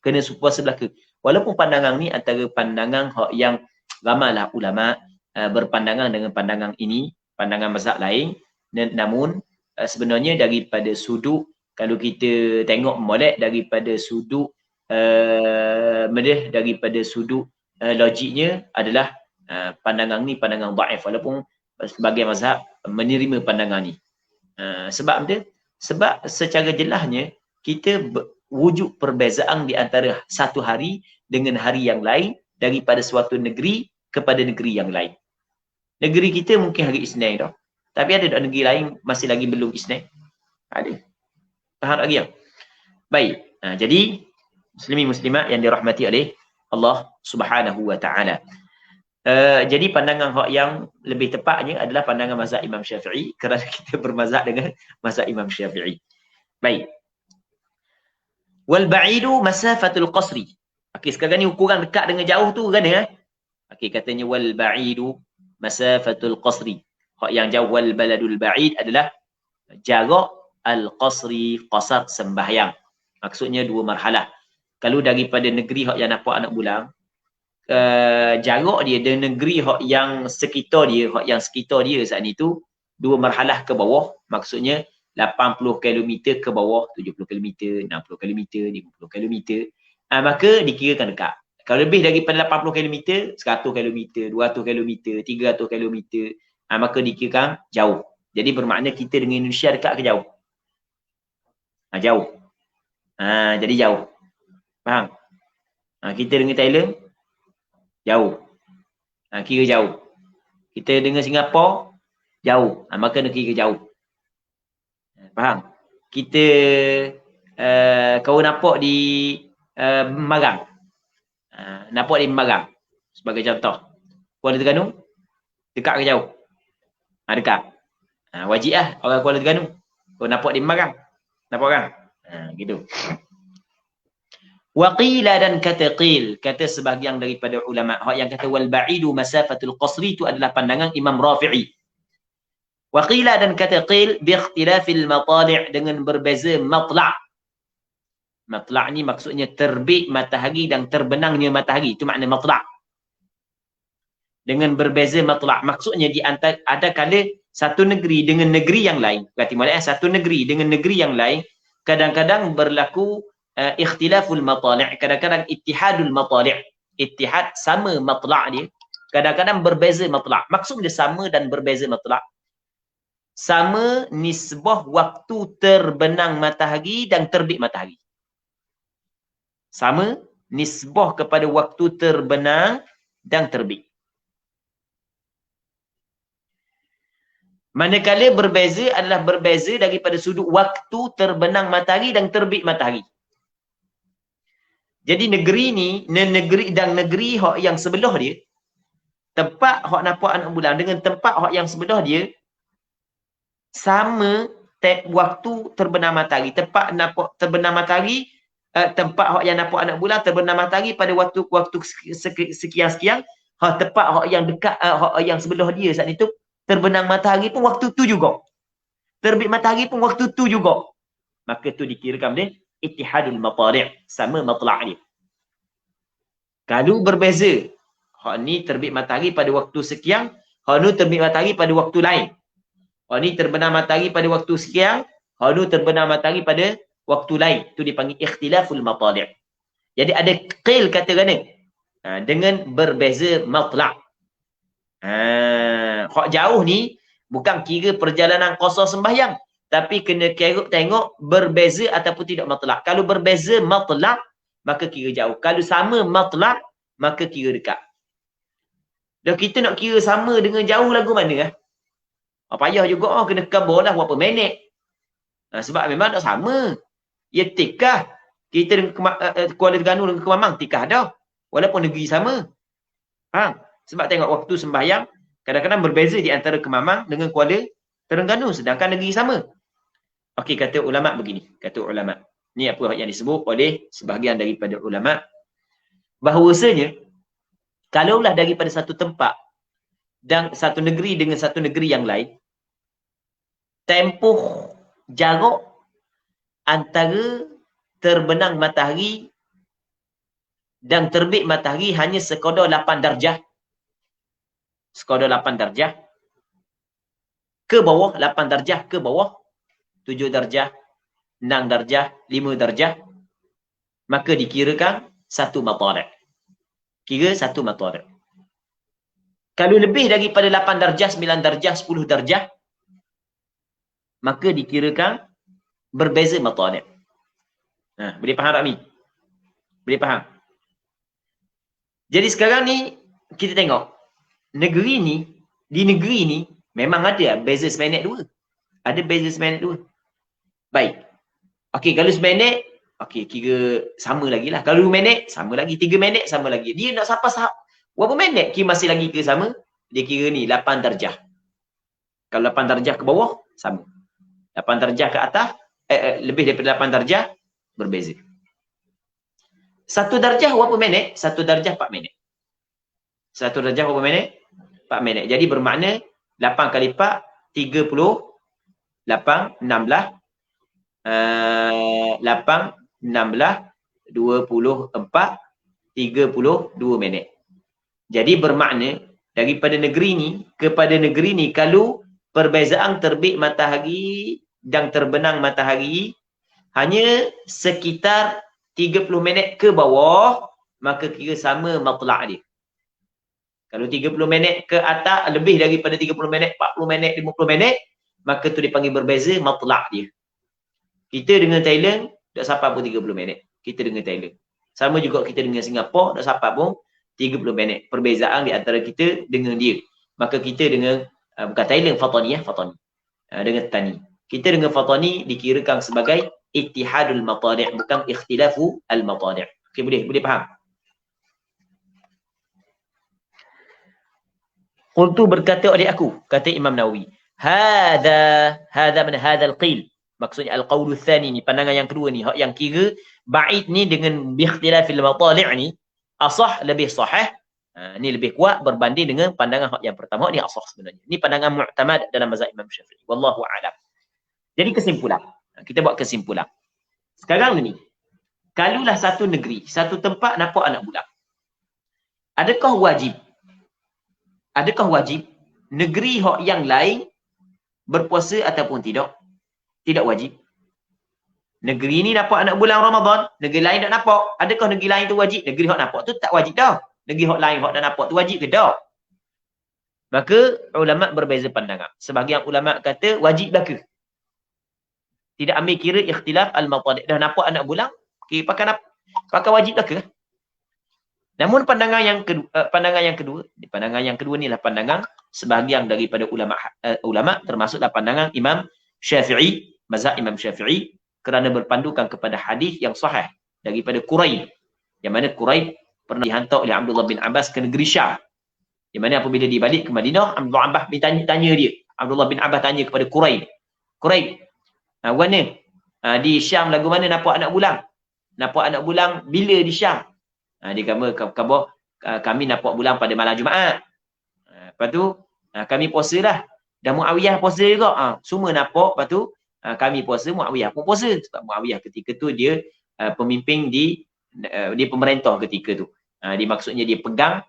Kena puasa belaka. Walaupun pandangan ni antara pandangan yang ramailah ulama berpandangan dengan pandangan ini, pandangan mazhab lain, namun sebenarnya daripada sudut, kalau kita tengok molek daripada sudut daripada sudut logiknya adalah pandangan ni pandangan dhaif, walaupun sebagai mazhab menerima pandangan ni. Sebab apa? Sebab secara jelasnya kita wujud perbezaan di antara satu hari dengan hari yang lain daripada suatu negeri kepada negeri yang lain. Negeri kita mungkin hari Isnin dah, tapi ada negeri lain masih lagi belum Isnin. Ada. Faham lagi ya? Baik. Jadi muslimin muslimat yang dirahmati oleh Allah Subhanahu wa taala. Jadi pandangan hak yang lebih tepatnya adalah pandangan mazhab Imam Syafi'i, kerana kita bermazhab dengan mazhab Imam Syafi'i. Baik. Wal ba'idu masafatul qasri. Okey, sekarang ni ukuran dekat dengan jauh tu kan ya? Okey, katanya wal ba'idu masafatul qasri. Hak yang jauh, wal baladul ba'id adalah jarak al-qasri, qasar sembahyang. Maksudnya dua marhalah. Kalau daripada negeri hak yang nampak anak bulan, jarak dia dengan negeri hak yang sekitar dia, saat itu dua marhalah ke bawah, maksudnya 80 km ke bawah, 70 km, 60 km, 50 km, maka dikirakan dekat. Kalau lebih daripada 80 km, 100 km, 200 km, 300 km, maka dikirakan jauh. Jadi bermakna kita dengan Indonesia dekat ke jauh? Jauh. Jadi jauh. Faham? Kita dengan Thailand jauh. Kira jauh. Kita dengan Singapura jauh. Maka nak kira jauh. Faham? Kita kau nampak di Marang. Nampak di Marang sebagai contoh. Kuala Terengganu dekat ke jauh? Dekat. Wajib lah orang Kuala Terengganu. Kau nampak di Marang. Nampak kan? Gitu. Waqila, dan kata qil, kata sebahagian daripada ulama yang kata wal ba'idu masafatul qasri, itu adalah pandangan Imam Rafi'i. Waqila, dan kata qil bi ikhtilafil matali', dengan berbeza matla'. Matla' ni maksudnya terbit matahari dan terbenamnya matahari, itu makna matla'. Dengan berbeza matla', maksudnya di antara ada kala satu negeri dengan negeri yang lain. Berarti maksudnya satu negeri dengan negeri yang lain kadang-kadang berlaku ikhtilaful matali', kadang-kadang ittihadul matali'. Ittihad sama matla' dia, kadang-kadang berbeza matla'. Maksud dia sama dan berbeza matla'. Sama nisbah waktu terbenam matahari dan terbit matahari. Sama nisbah kepada waktu terbenam dan terbit. Manakala berbeza adalah berbeza daripada sudut waktu terbenam matahari dan terbit matahari. Jadi negeri ni, negeri dan negeri hak yang sebelah dia, tempat hak nampak anak bulan dengan tempat hak yang sebelah dia sama waktu terbenam matahari. Tempat nampak terbenam matahari, tempat hak yang nampak anak bulan terbenam matahari pada waktu sekian-sekian. Tempat hak yang dekat, hak yang sebelah dia saat itu terbenam matahari pun waktu tu juga. Terbit matahari pun waktu tu juga. Maka tu dikirakan dia ittihadul matali', sama matla' dia. Kalau berbeza, hak ni terbit matahari pada waktu sekian, Hanu terbit matahari pada waktu lain. Oh ni terbenam matahari pada waktu sekian, hanu terbenam matahari pada waktu lain. Itu dipanggil ikhtilaful matali'. Jadi ada qil kata gana. Dengan berbeza matlak. Hak jauh ni bukan kira perjalanan qasar sembahyang, tapi kena tengok berbeza ataupun tidak matlak. Kalau berbeza matlak, maka kira jauh. Kalau sama matlak, maka kira dekat. Dan kita nak kira sama dengan jauh lagu mana? Payah juga kena kabur lah berapa minit. Sebab memang tak sama. Ya tikah. Kita dengan Kuala Terengganu dengan Kemamang tikah dah. Walaupun negeri sama. Sebab tengok waktu sembahyang kadang-kadang berbeza di antara Kemamang dengan Kuala Terengganu sedangkan negeri sama. Okey, kata ulama begini. Kata ulama. Ni apa yang disebut oleh sebahagian daripada ulama. Bahawasanya kalaulah daripada satu tempat dan satu negeri dengan satu negeri yang lain, tempoh jarak antara terbenang matahari dan terbit matahari hanya sekadar 8 darjah. Sekadar 8 darjah. Ke bawah, 8 darjah ke bawah. 7 darjah, 6 darjah, 5 darjah. Maka dikirakan satu matari'. Kira satu matari'. Kalau lebih daripada 8 darjah, 9 darjah, 10 darjah, maka dikirakan berbeza matari'. Boleh faham tak ni? Boleh faham? Jadi sekarang ni kita tengok negeri ni, di negeri ni memang ada beza seminit 2. Ada beza seminit 2. Baik. Okey, kalau seminit, okey, kira sama lagi lah. Kalau 2 minit, sama lagi. 3 minit, sama lagi. Dia nak sampai berapa minit? Kira masih lagi ke sama? Dia kira ni 8 darjah. Kalau 8 darjah ke bawah, sama. 8 darjah ke atas, lebih daripada 8 darjah, berbeza. 1 darjah berapa minit? 1 darjah 4 minit. 1 darjah berapa minit? 4 minit. Jadi bermakna 8 kali 4, 30, 8, 16, 8, 16, 24, 32 minit. Jadi bermakna daripada negeri ni kepada negeri ni, kalau perbezaan terbit matahari dan terbenang matahari hanya sekitar 30 minit ke bawah, maka kira sama matlak dia. Kalau 30 minit ke atas, lebih daripada 30 minit, 40 minit, 50 minit, maka tu dipanggil berbeza matlak dia. Kita dengan Thailand tak sampai pun 30 minit. Kita dengan Thailand. Sama juga kita dengan Singapura tak sampai pun 30 minit. Perbezaan di antara kita dengan dia. Maka kita dengan, bukan Thailand, Fatani. Dengan Tani. Kita dengan Fatani dikirakan sebagai ittihadul matari', bukan ikhtilafu al-matari'. Okey, boleh faham? Qultu berkata oleh aku, kata Imam Nawawi, hadha min hadzal qil. Maksudnya al-qaulu tsani ni, pandangan yang kedua ni, hak yang kira ba'id ni dengan biikhtilafil matali' ni asah, lebih sahih. Ni lebih kuat berbanding dengan pandangan hak yang pertama. Ni asah sebenarnya. Ni pandangan mu'tamad dalam mazhab Imam Syafi'i. Wallahu a'lam. Jadi kesimpulan. Kita buat kesimpulan. Sekarang ni, kalulah satu negeri, satu tempat nampak anak bulan. Adakah wajib negeri hak yang lain berpuasa ataupun tidak? Tidak wajib. Negeri ni nampak anak bulan Ramadan, negeri lain tak nampak. Adakah negeri lain tu wajib? Negeri hak nampak tu tak wajib dah. Negeri hak lain hak tak nampak tu wajib ke tak? Maka ulama berbeza pandangan. Sebahagian ulama kata wajib belaka. Tidak ambil kira ikhtilaf al-matali'. Dah nampak anak bulan, okay, pakai wajib belaka. Namun pandangan yang kedua ni lah pandangan sebahagian daripada ulama termasuklah pandangan Imam Syafi'i, mazhab Imam Syafi'i, kerana berpandukan kepada hadis yang sahih daripada Quraib, yang mana Quraib pernah dihantar oleh Abdullah bin Abbas ke negeri Syam, yang mana apabila dia balik ke Madinah, Abdullah bin Abbas tanya dia, Abdullah bin Abbas tanya kepada Quraib, mana di Syam lagu mana nampak anak bulan? Nampak anak bulan bila di Syam? Dia kata kami nampak bulan pada malam Jumaat. Lepas tu kami puasa lah. Dan Muawiyah puasa juga. Semua nampak. Lepas tu kami puasa, Muawiyah pun puasa. Sebab Muawiyah ketika tu dia pemimpin dia pemerintah ketika tu. Dia maksudnya dia pegang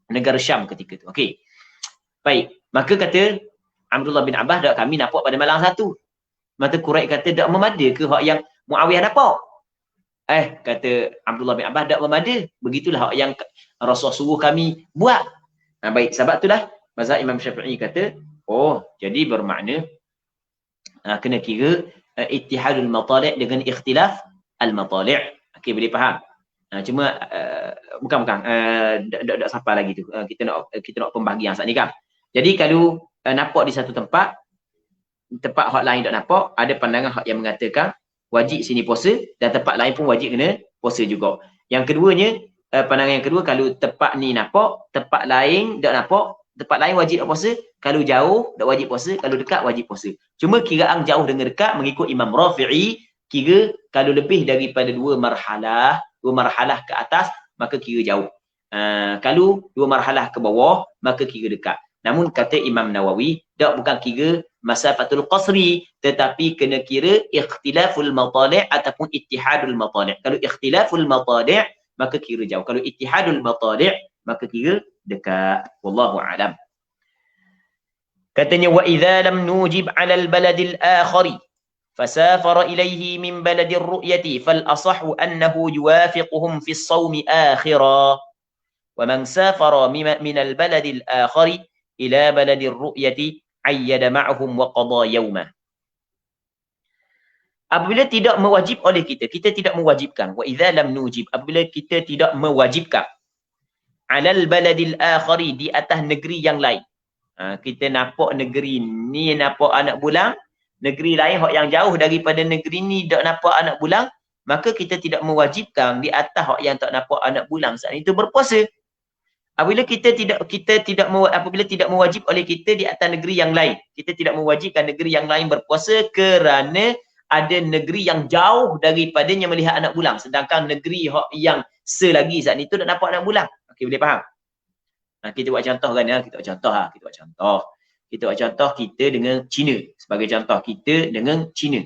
negara Syam ketika tu. Okey. Baik, maka kata Abdullah bin Abbas, dak kami nampak pada malam satu. Maka Quraib kata, dak memada ke hak yang Muawiyah nampak? Kata Abdullah bin Abbas, dak memada. Begitulah hak yang Rasul suruh kami buat. Baik, sebab itulah mazhab Imam Syafi'i kata, oh, jadi bermakna kena kira ittihadul matali' dengan ikhtilaf al-matali'. Okey, boleh faham? Cuma bukan tak sampai lagi tu. Kita nak pembahagian saat ni kan. Jadi kalau nampak di satu tempat hak lain tak nampak, ada pandangan hak yang mengatakan wajib sini puasa dan tempat lain pun wajib kena puasa juga. Yang keduanya, pandangan yang kedua, kalau tempat ni nampak, tempat lain tak nampak, tempat lain wajib tak puasa, kalau jauh tak wajib puasa, kalau dekat wajib puasa. Cuma kiraan jauh dengan dekat mengikut Imam Rafi'i, kira kalau lebih daripada dua marhalah ke atas, maka kira jauh. Kalau dua marhalah ke bawah, maka kira dekat. Namun kata Imam Nawawi, tak bukan kira masafatul qasri, tetapi kena kira ikhtilaful matali' ataupun ittihadul matali'. Kalau ikhtilaful matali' maka kira jauh. Kalau ittihadul matali' maka kira dekat. Wallahu a'lam. Katanya wa idza lam nujib 'ala al-baladil akhari fasafara ilayhi min baladir ru'yati fal asahhu annahu yuwafiquhum fi as-sawmi akhira wa man safara min al-baladil akhari ila baladir ru'yati ayyada ma'hum wa qada yawma. Apabila tidak mewajib oleh kita tidak mewajibkan. Wa idza lam nujib, apabila kita tidak mewajibkan 'alal baladil akhari, di atas negeri yang lain. Kita nampak negeri ni nampak anak bulan, negeri lain hak yang jauh daripada negeri ni tak nampak anak bulan, maka kita tidak mewajibkan di atas hak yang tak nampak anak bulan saat itu berpuasa. Apabila apabila tidak mewajib oleh kita di atas negeri yang lain, kita tidak mewajibkan negeri yang lain berpuasa kerana ada negeri yang jauh daripadanya melihat anak bulan, sedangkan negeri yang selagi saat itu tak nampak anak bulan. Okey, boleh faham? Kita buat contoh kan ya, kita buat contoh kita dengan China sebagai contoh, kita dengan China.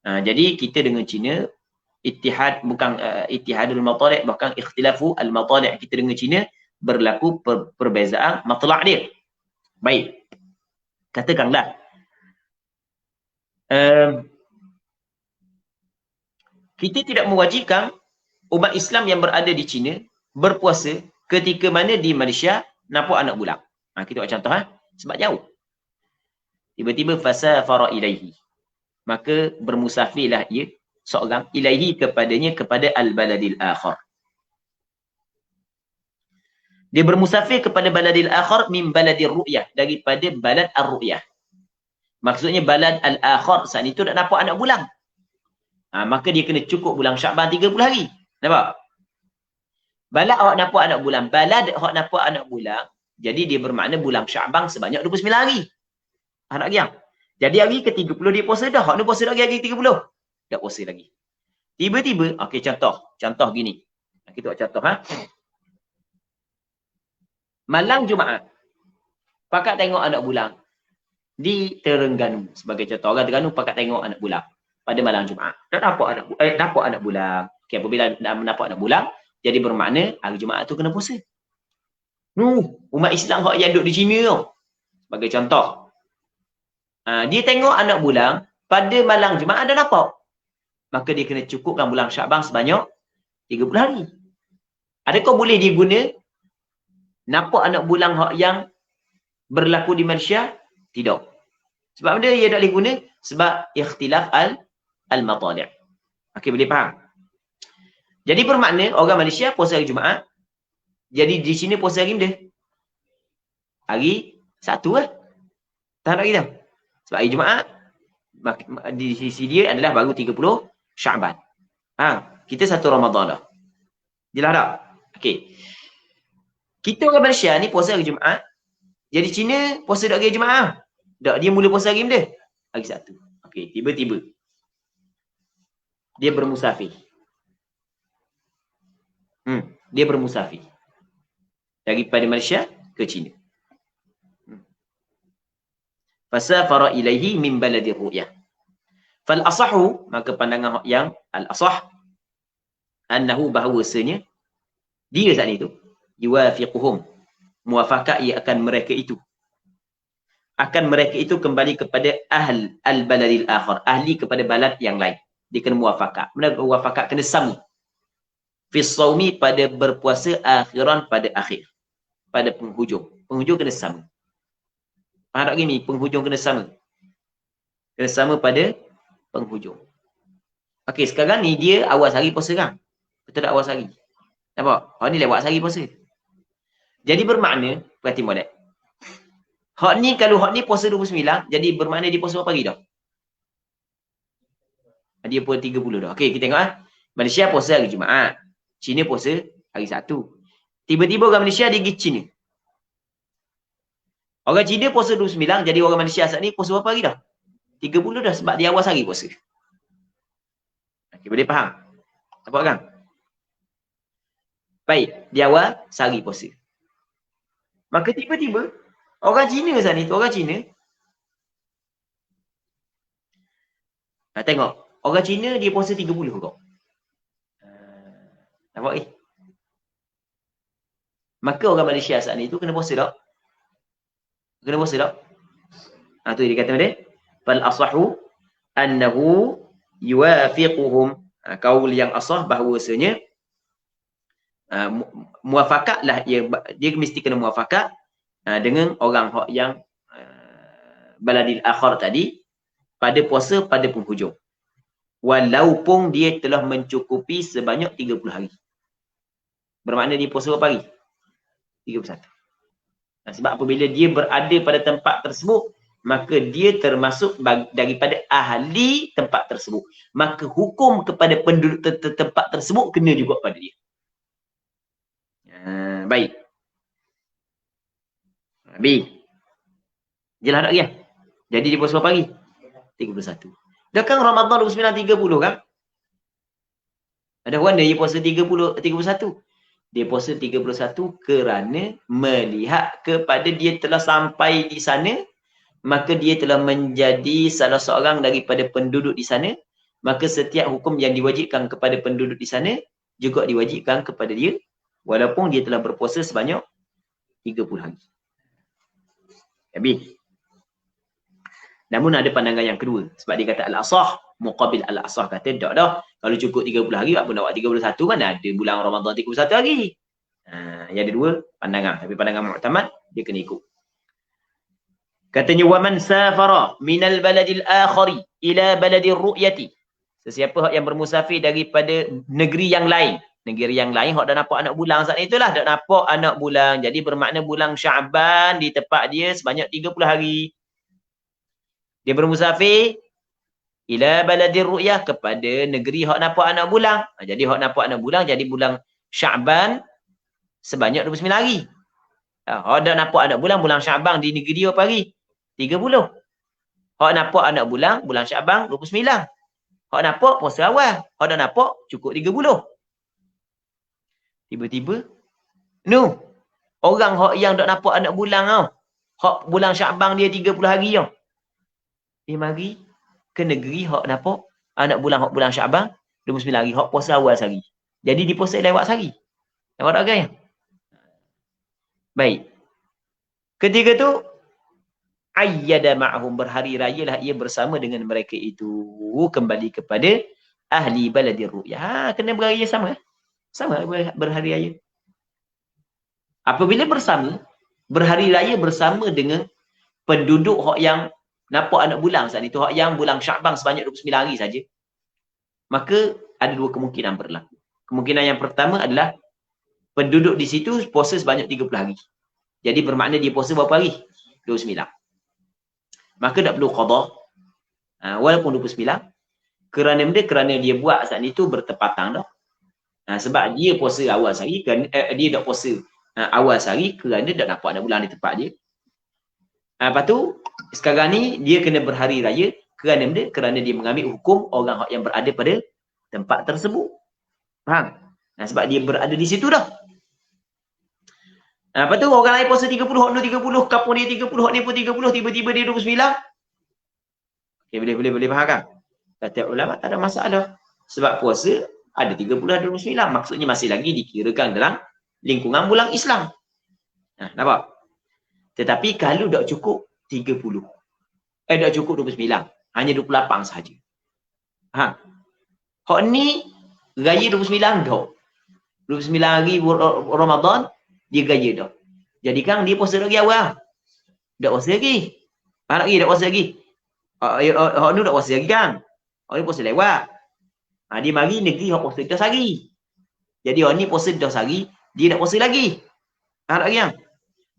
Jadi kita dengan China ittihad, bukan ittihadul matali', bahkan ikhtilafu al-matali', kita dengan China berlaku perbezaan matla' dia. Baik, katakanlah kita tidak mewajibkan umat Islam yang berada di China berpuasa ketika mana di Malaysia nampak anak bulan. Kita buat contoh sebab jauh. Tiba-tiba fasafara ilaihi, maka bermusafirlah ia seorang ilaihi kepadanya, kepada al-baladil akhar. Dia bermusafir kepada baladil akhar min baladir ru'yah, daripada balad ar-ru'yah. Maksudnya balad al-akhar saat itu tak nampak anak bulan. Maka dia kena cukup bulan Sya'ban 30 hari. Nampak? Balad awak nampak anak bulan, balad awak nampak anak bulan, jadi dia bermakna bulan Sya'ban sebanyak 29 hari. Nak giang. Jadi hari ke-30 dia puasa dah. Hak ni puasa lagi hari 30. Tak puasa lagi. Tiba-tiba, okey, contoh gini. Kita buat contoh malam Jumaat, pakat tengok anak bulan di Terengganu sebagai contoh. Orang Terengganu pakat tengok anak bulan pada malam Jumaat. Tak nampak anak bulan. Okey, apabila nampak anak bulan, jadi bermakna hari Jumaat tu kena puasa. Umat Islam hak yang duduk di China tu. Sebagai contoh. Dia tengok anak bulan pada malam Jumaat ada nampak. Maka dia kena cukupkan bulan Sya'ban sebanyak 30 hari. Adakah boleh dia guna nampak anak bulan hak yang berlaku di Malaysia? Tidak. Sebab dia tak boleh guna? Sebab ikhtilaf al-matali'. Okey, boleh faham? Jadi bermakna orang Malaysia puasa hari Jumaat, jadi di sini puasa hari mana? Hari Sabtu Tak nak kita. Sebab hari Jumaat di sisi dia adalah baru 30 Sya'ban. Kita 1 Ramadan dah. Jelas tak? Okey. Kita orang Malaysia ni puasa hari Jumaat, jadi Cina puasa hari Jumaat. Tak, dia mula puasa hari mana? Hari Sabtu. Okey, tiba-tiba dia bermusafir. Dia bermusafir daripada Malaysia ke China. Fasafara ilaihi min baladir ru'yah. Fal asahu, maka pandangan yang al-asah, annahu, bahawasanya dia saat itu yuwafiquhum, muwafaqah ia akan mereka itu, akan mereka itu kembali kepada al-baladil akhar, ahli kepada balad yang lain. Dia kena muwafaqah. Mana muwafaqah? Kena sama. Fi shaumi, pada berpuasa, akhiran pada akhir. Pada penghujung. Penghujung kena sama. Faham tak gini? Penghujung kena sama. Kena sama pada penghujung. Okey, sekarang ni dia awal hari puasa kan? Betul tak awal hari? Nampak? Hak ni lewat hari puasa. Jadi bermakna, perhati molek. Hak ni, kalau hak ni puasa 29, jadi bermakna dia puasa berapa hari dah? Dia puasa 30 dah. Okey, kita tengok Malaysia puasa hari Jumaat. Cina puasa hari Sabtu. Tiba-tiba orang Malaysia dia pergi Cina. Orang Cina puasa 29, jadi orang Malaysia saat ni puasa berapa hari dah? 30 dah, sebab dia awal hari puasa. Okey, boleh faham? Nampak kan? Baik, dia awal sehari puasa. Maka tiba-tiba orang Cina saat ni, orang Cina. Tengok, orang Cina dia puasa 30 kau. Nampak Maka orang Malaysia saat ni tu kena puasa tak? Kena puasa tak? Tu dia kata dia, fal asahu annahu yuwafiquhum. Kaul yang asah bahawasanya muwafaqah lah, dia mesti kena muwafaqah dengan orang yang baladil akhar tadi pada puasa pada penghujung. Walaupun dia telah mencukupi sebanyak 30 hari. Bermakna dia puasa berapa hari? 31. Sebab apabila dia berada pada tempat tersebut, maka dia termasuk daripada ahli tempat tersebut. Maka hukum kepada penduduk tempat tersebut kena juga pada dia. Baik. B. Jelas tak dia? Jadi dia puasa berapa hari? 31. Dah kan Ramadan 29, 30 kan? Ada orang dia puasa 31. Dia puasa 31 kerana melihat kepada dia telah sampai di sana, maka dia telah menjadi salah seorang daripada penduduk di sana, maka setiap hukum yang diwajibkan kepada penduduk di sana juga diwajibkan kepada dia, walaupun dia telah berpuasa sebanyak 30 hari. Habis. Namun ada pandangan yang kedua, sebab dia kata al-asah, muqabil al-asah kata tak dah, kalau cukup 30 hari apa nak buat 31, mana ada bulan Ramadan 31 hari. Yang ada dua pandangan, tapi pandangan mu'tamad dia kena ikut. Katanya waman safara minal baladil akhari ila baladir ru'yati. Sesiapa yang bermusafir daripada negeri yang lain. Negeri yang lain hak dah nampak anak bulan saat itulah, dah nampak anak bulan. Jadi bermakna bulan Syaban di tempat dia sebanyak 30 hari. Dia bermusafir ila baladir ru'yah, kepada negeri hak nampak anak bulan. Jadi hak nampak anak bulan jadi bulan Syaban sebanyak 29 hari. Hak dah nampak anak bulan Syaban di negeri dia apa hari? 30. Hak nampak anak bulan Syaban 29. Hak nampak puasa awal. Hak dah nampak cukup 30. Tiba-tiba orang hak yang tak nampak anak bulan tau. Hak bulan Syaban dia 30 hari tau. Dia mari ke negeri hak nampak anak bulan, hak bulan Syaban 29 hari, hak puasa awal sehari. Jadi dia puasa lewat sehari. Nampak tak guys? Baik. Ketiga tu ayyada ma'hum, berhari rayalah ia bersama dengan mereka itu, kembali kepada ahli baladir ru'yah. Kena berhari raya sama. Sama berhari raya. Apabila bersama, berhari raya bersama dengan penduduk hak yang nampak anak bulan saat itu, hak yang bulan Syaban sebanyak 29 hari saja, maka ada dua kemungkinan berlaku. Kemungkinan yang pertama adalah penduduk di situ puasa sebanyak 30 hari. Jadi bermakna dia puasa berapa hari? 29. Maka tak perlu qada. Walaupun 29, kerana dia buat saat itu bertepatan dah. Sebab dia puasa awal sehari, dia tak puasa awal sehari kerana tak nampak anak bulan di tempat dia. Lepas tu sekarang ni dia kena berhari raya kerana dia mengambil hukum orang yang berada pada tempat tersebut. Faham? Sebab dia berada di situ dah. Lepas tu orang lain puasa 30, hak ni 30, kampung dia 30, hak ni pun 30, tiba-tiba dia 29. Okay, boleh faham kan? Kata ulama tak ada masalah. Sebab puasa ada 30, ada 29. Maksudnya masih lagi dikirakan dalam lingkungan bulan Islam. Nampak? Tetapi kalau tak cukup 30. Tak cukup 29. Hanya 28 sahaja. Ha. Hak ni raya 29 dah. 29 hari Ramadan dia gaya dah. Jadi kan dia puasa lagi awal. Tak puasa lagi. Nak lagi tak puasa lagi. Hak ni tak puasa lagi kan. Hak ni puasa lewat. Dia mari negeri hak puasa 10 hari. Jadi hak ni puasa 10 hari, dia nak puasa lagi. Nak lagi kan.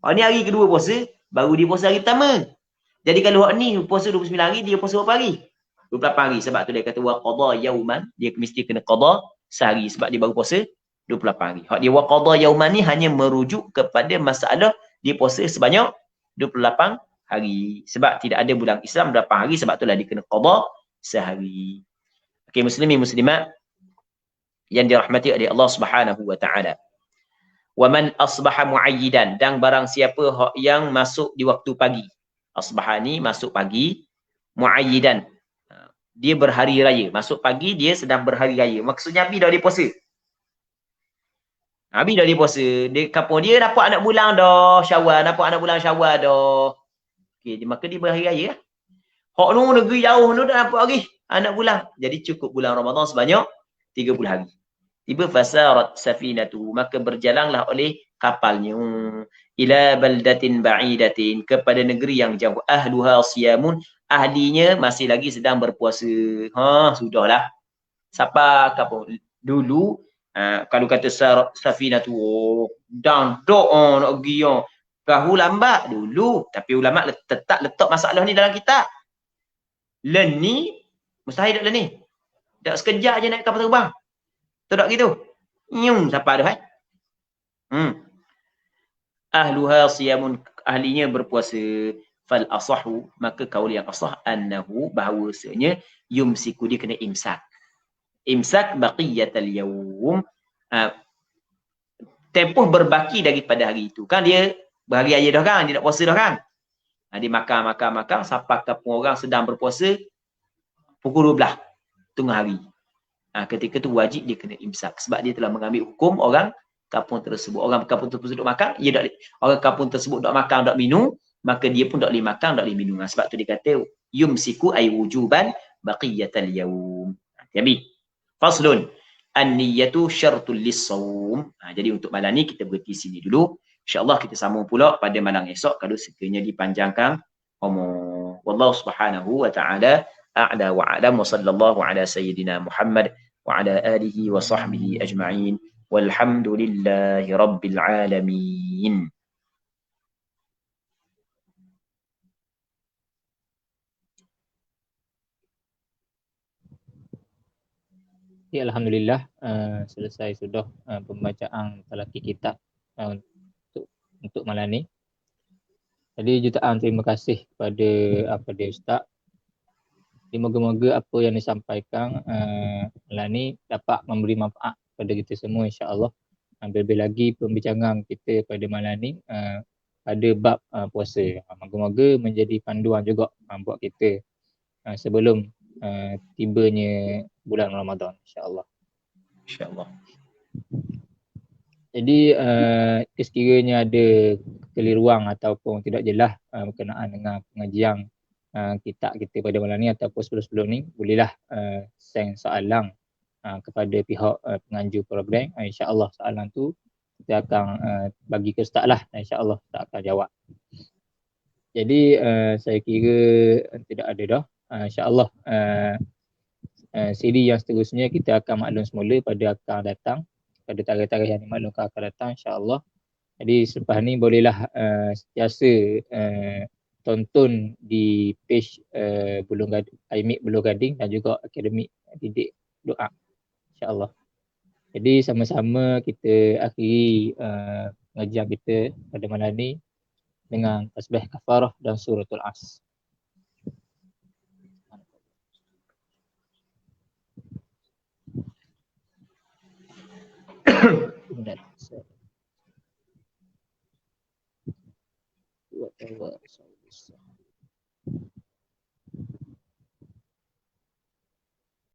Hak ni hari kedua puasa, baru dia puasa hari pertama. Jadi kalau hak ni puasa 29 hari, dia puasa berapa hari? 28 hari. Sebab tu dia kata wa qada yauman, dia mesti kena qada sehari sebab dia baru puasa 28 hari. Hak dia wa qada yauman ni hanya merujuk kepada masalah dia puasa sebanyak 28 hari. Sebab tidak ada bulan Islam 28 hari, sebab itulah dia kena qada sehari. Okey, muslimin muslimat yang dirahmati oleh Allah Subhanahu wa taala. Wa man asbaha muayyidan, dan barang siapa yang masuk di waktu pagi. Asbaha ni masuk pagi, muayyidan. Dia berhari raya. Masuk pagi dia sedang berhari raya. Maksudnya Abi dah dia puasa. Abi dah dia puasa. Dia kampung dia dapat anak bulan dah Syawal, dapat anak bulan Syawal dah. Okey, maka dia berhari raya lah. Hak nu negeri jauh nu dah dapat lagi anak bulan. Jadi cukup bulan Ramadan sebanyak 30 hari. Tiba fasarat safinatu, maka berjalanlah oleh kapalnya ila baldatin ba'idatin, kepada negeri yang jauh. Ahluha siyamun, ahlinya masih lagi sedang berpuasa. Sudahlah. Siapa kapal dulu kalau kata safinatu dan doa nak pergi perahu lambat dulu, tapi ulama tetap letak masalah ni dalam kitab. Len ni mustahil dak len ni. Tak sekejap je naik kapal terbang. Tak gitu. Siapa ada hai? Ahluha siyamun, ahlinya berpuasa. Fal asahu, maka kaul yang asah annahu, bahawasanya yumsiku, dia kena imsak. Imsak baqiyatal yawm. Tempoh berbaki daripada hari itu. Kan dia berhari raya dah kan, dia nak puasa dah kan. Dia makan sampai kapung orang sedang berpuasa pukul 12 tengah hari. Ketika tu wajib dia kena imsak sebab dia telah mengambil hukum orang kampung tersebut. Orang kampung tersebut duk makan, orang kampung tersebut duk makan, duk minum, maka dia pun tak boleh makan, tak boleh minum. Sebab tu dia kata yumsiku ay wujuban baqiyatal yaum. Jadi faslun an-niyatu syartul lis-shaum. Jadi untuk malam ni kita berhenti sini dulu. InsyaAllah kita sambung pula pada malam esok kalau sekiranya dipanjangkan umur. Wallahu subhanahu wa ta'ala a'la wa a'lam wa sallallahu ala sayyidina Muhammad wa ala alihi wa sahbihi ajma'in. Walhamdulillahi rabbil alamin. Ya, alhamdulillah selesai sudah pembacaan talaqi kitab untuk malam ni. Jadi jutaan terima kasih kepada Ustaz. Moga-moga apa yang disampaikan malam ni dapat memberi manfaat kepada kita semua insya-Allah. Lebih lagi pembincangan kita pada malam ni pada bab puasa. Moga-moga menjadi panduan juga buat kita sebelum tibanya bulan Ramadan insya-Allah. Insya-Allah. Jadi sekiranya ada kekeliruan ataupun tidak jelas berkenaan dengan pengajian kitab kita pada malam ni ataupun sebelum-sebelum ni, bolehlah send soalan kepada pihak penganjur program. InsyaAllah soalan tu kita akan bagi ke Ustaz lah. InsyaAllah Ustaz akan jawab. Jadi saya kira tidak ada dah. InsyaAllah siri yang seterusnya kita akan maklum semula pada akan datang, pada tarikh-tarikh yang dimaklumkan akan datang insya-Allah. Jadi selepas ni bolehlah sentiasa tonton di page IMIK Buloh Gading dan juga Akademik Didik Doa insya-Allah. Jadi sama-sama kita akhiri pengajian kita pada malam ni dengan tasbih kafarah dan suratul As. Wa